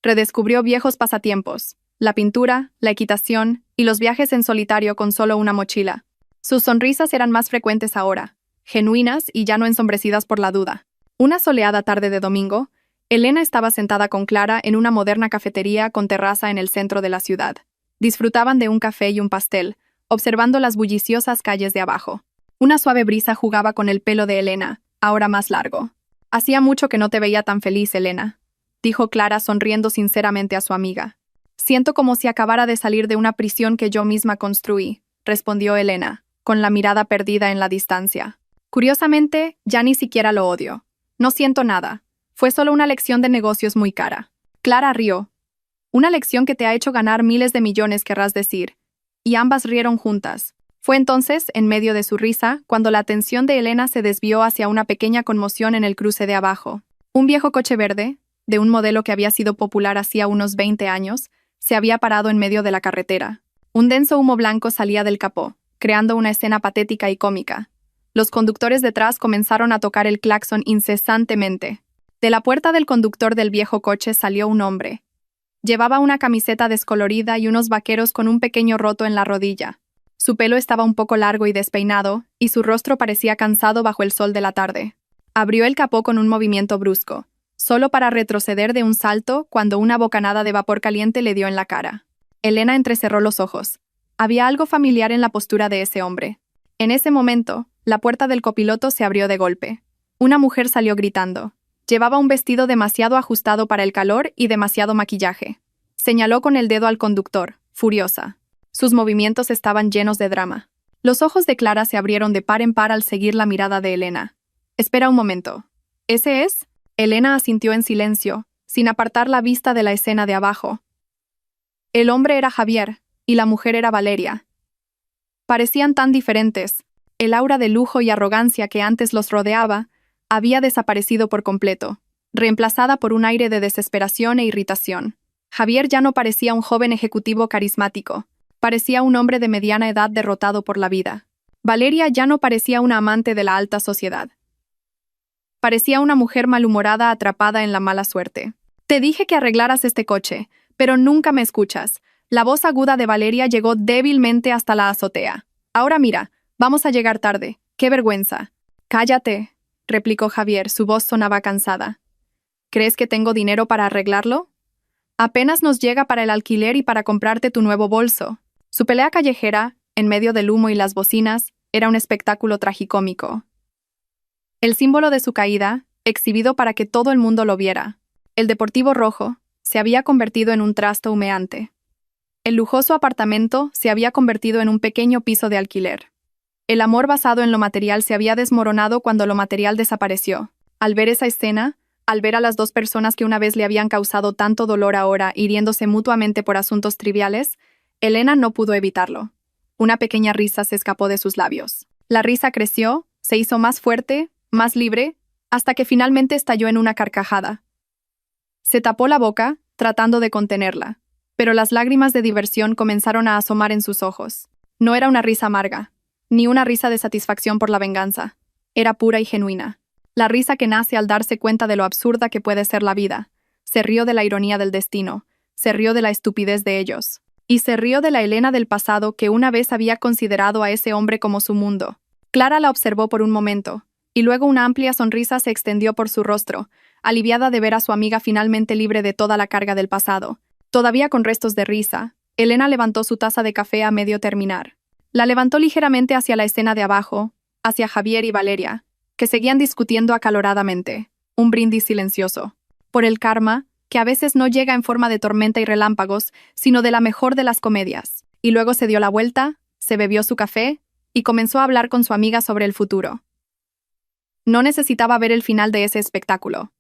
Speaker 1: Redescubrió viejos pasatiempos, la pintura, la equitación y los viajes en solitario con solo una mochila. Sus sonrisas eran más frecuentes ahora, genuinas y ya no ensombrecidas por la duda. Una soleada tarde de domingo, Elena estaba sentada con Clara en una moderna cafetería con terraza en el centro de la ciudad. Disfrutaban de un café y un pastel, observando las bulliciosas calles de abajo. Una suave brisa jugaba con el pelo de Elena, ahora más largo. «Hacía mucho que no te veía tan feliz, Elena», dijo Clara sonriendo sinceramente a su amiga. «Siento como si acabara de salir de una prisión que yo misma construí», respondió Elena, con la mirada perdida en la distancia. «Curiosamente, ya ni siquiera lo odio. No siento nada. Fue solo una lección de negocios muy cara». Clara rió. «Una lección que te ha hecho ganar miles de millones, querrás decir». Y ambas rieron juntas. Fue entonces, en medio de su risa, cuando la atención de Elena se desvió hacia una pequeña conmoción en el cruce de abajo. Un viejo coche verde, de un modelo que había sido popular hacía unos 20 años, se había parado en medio de la carretera. Un denso humo blanco salía del capó, creando una escena patética y cómica. Los conductores detrás comenzaron a tocar el claxon incesantemente. De la puerta del conductor del viejo coche salió un hombre. Llevaba una camiseta descolorida y unos vaqueros con un pequeño roto en la rodilla. Su pelo estaba un poco largo y despeinado, y su rostro parecía cansado bajo el sol de la tarde. Abrió el capó con un movimiento brusco, solo para retroceder de un salto cuando una bocanada de vapor caliente le dio en la cara. Elena entrecerró los ojos. Había algo familiar en la postura de ese hombre. En ese momento, la puerta del copiloto se abrió de golpe. Una mujer salió gritando. Llevaba un vestido demasiado ajustado para el calor y demasiado maquillaje. Señaló con el dedo al conductor, furiosa. Sus movimientos estaban llenos de drama. Los ojos de Clara se abrieron de par en par al seguir la mirada de Elena. «Espera un momento. ¿Ese es?» Elena asintió en silencio, sin apartar la vista de la escena de abajo. El hombre era Javier, y la mujer era Valeria. Parecían tan diferentes. El aura de lujo y arrogancia que antes los rodeaba había desaparecido por completo, reemplazada por un aire de desesperación e irritación. Javier ya no parecía un joven ejecutivo carismático, parecía un hombre de mediana edad derrotado por la vida. Valeria ya no parecía una amante de la alta sociedad. Parecía una mujer malhumorada atrapada en la mala suerte. «Te dije que arreglaras este coche, pero nunca me escuchas». La voz aguda de Valeria llegó débilmente hasta la azotea. «Ahora mira, vamos a llegar tarde. ¡Qué vergüenza!». «Cállate», replicó Javier, su voz sonaba cansada. «¿Crees que tengo dinero para arreglarlo? Apenas nos llega para el alquiler y para comprarte tu nuevo bolso». Su pelea callejera, en medio del humo y las bocinas, era un espectáculo tragicómico. El símbolo de su caída, exhibido para que todo el mundo lo viera, el deportivo rojo, se había convertido en un trasto humeante. El lujoso apartamento se había convertido en un pequeño piso de alquiler. El amor basado en lo material se había desmoronado cuando lo material desapareció. Al ver esa escena, al ver a las dos personas que una vez le habían causado tanto dolor ahora hiriéndose mutuamente por asuntos triviales, Elena no pudo evitarlo. Una pequeña risa se escapó de sus labios. La risa creció, se hizo más fuerte, más libre, hasta que finalmente estalló en una carcajada. Se tapó la boca, tratando de contenerla, pero las lágrimas de diversión comenzaron a asomar en sus ojos. No era una risa amarga, ni una risa de satisfacción por la venganza. Era pura y genuina. La risa que nace al darse cuenta de lo absurda que puede ser la vida. Se rió de la ironía del destino, se rió de la estupidez de ellos. Y se rió de la Elena del pasado que una vez había considerado a ese hombre como su mundo. Clara la observó por un momento, y luego una amplia sonrisa se extendió por su rostro, aliviada de ver a su amiga finalmente libre de toda la carga del pasado. Todavía con restos de risa, Elena levantó su taza de café a medio terminar. La levantó ligeramente hacia la escena de abajo, hacia Javier y Valeria, que seguían discutiendo acaloradamente. Un brindis silencioso. Por el karma, que a veces no llega en forma de tormenta y relámpagos, sino de la mejor de las comedias. Y luego se dio la vuelta, se bebió su café y comenzó a hablar con su amiga sobre el futuro. No necesitaba ver el final de ese espectáculo.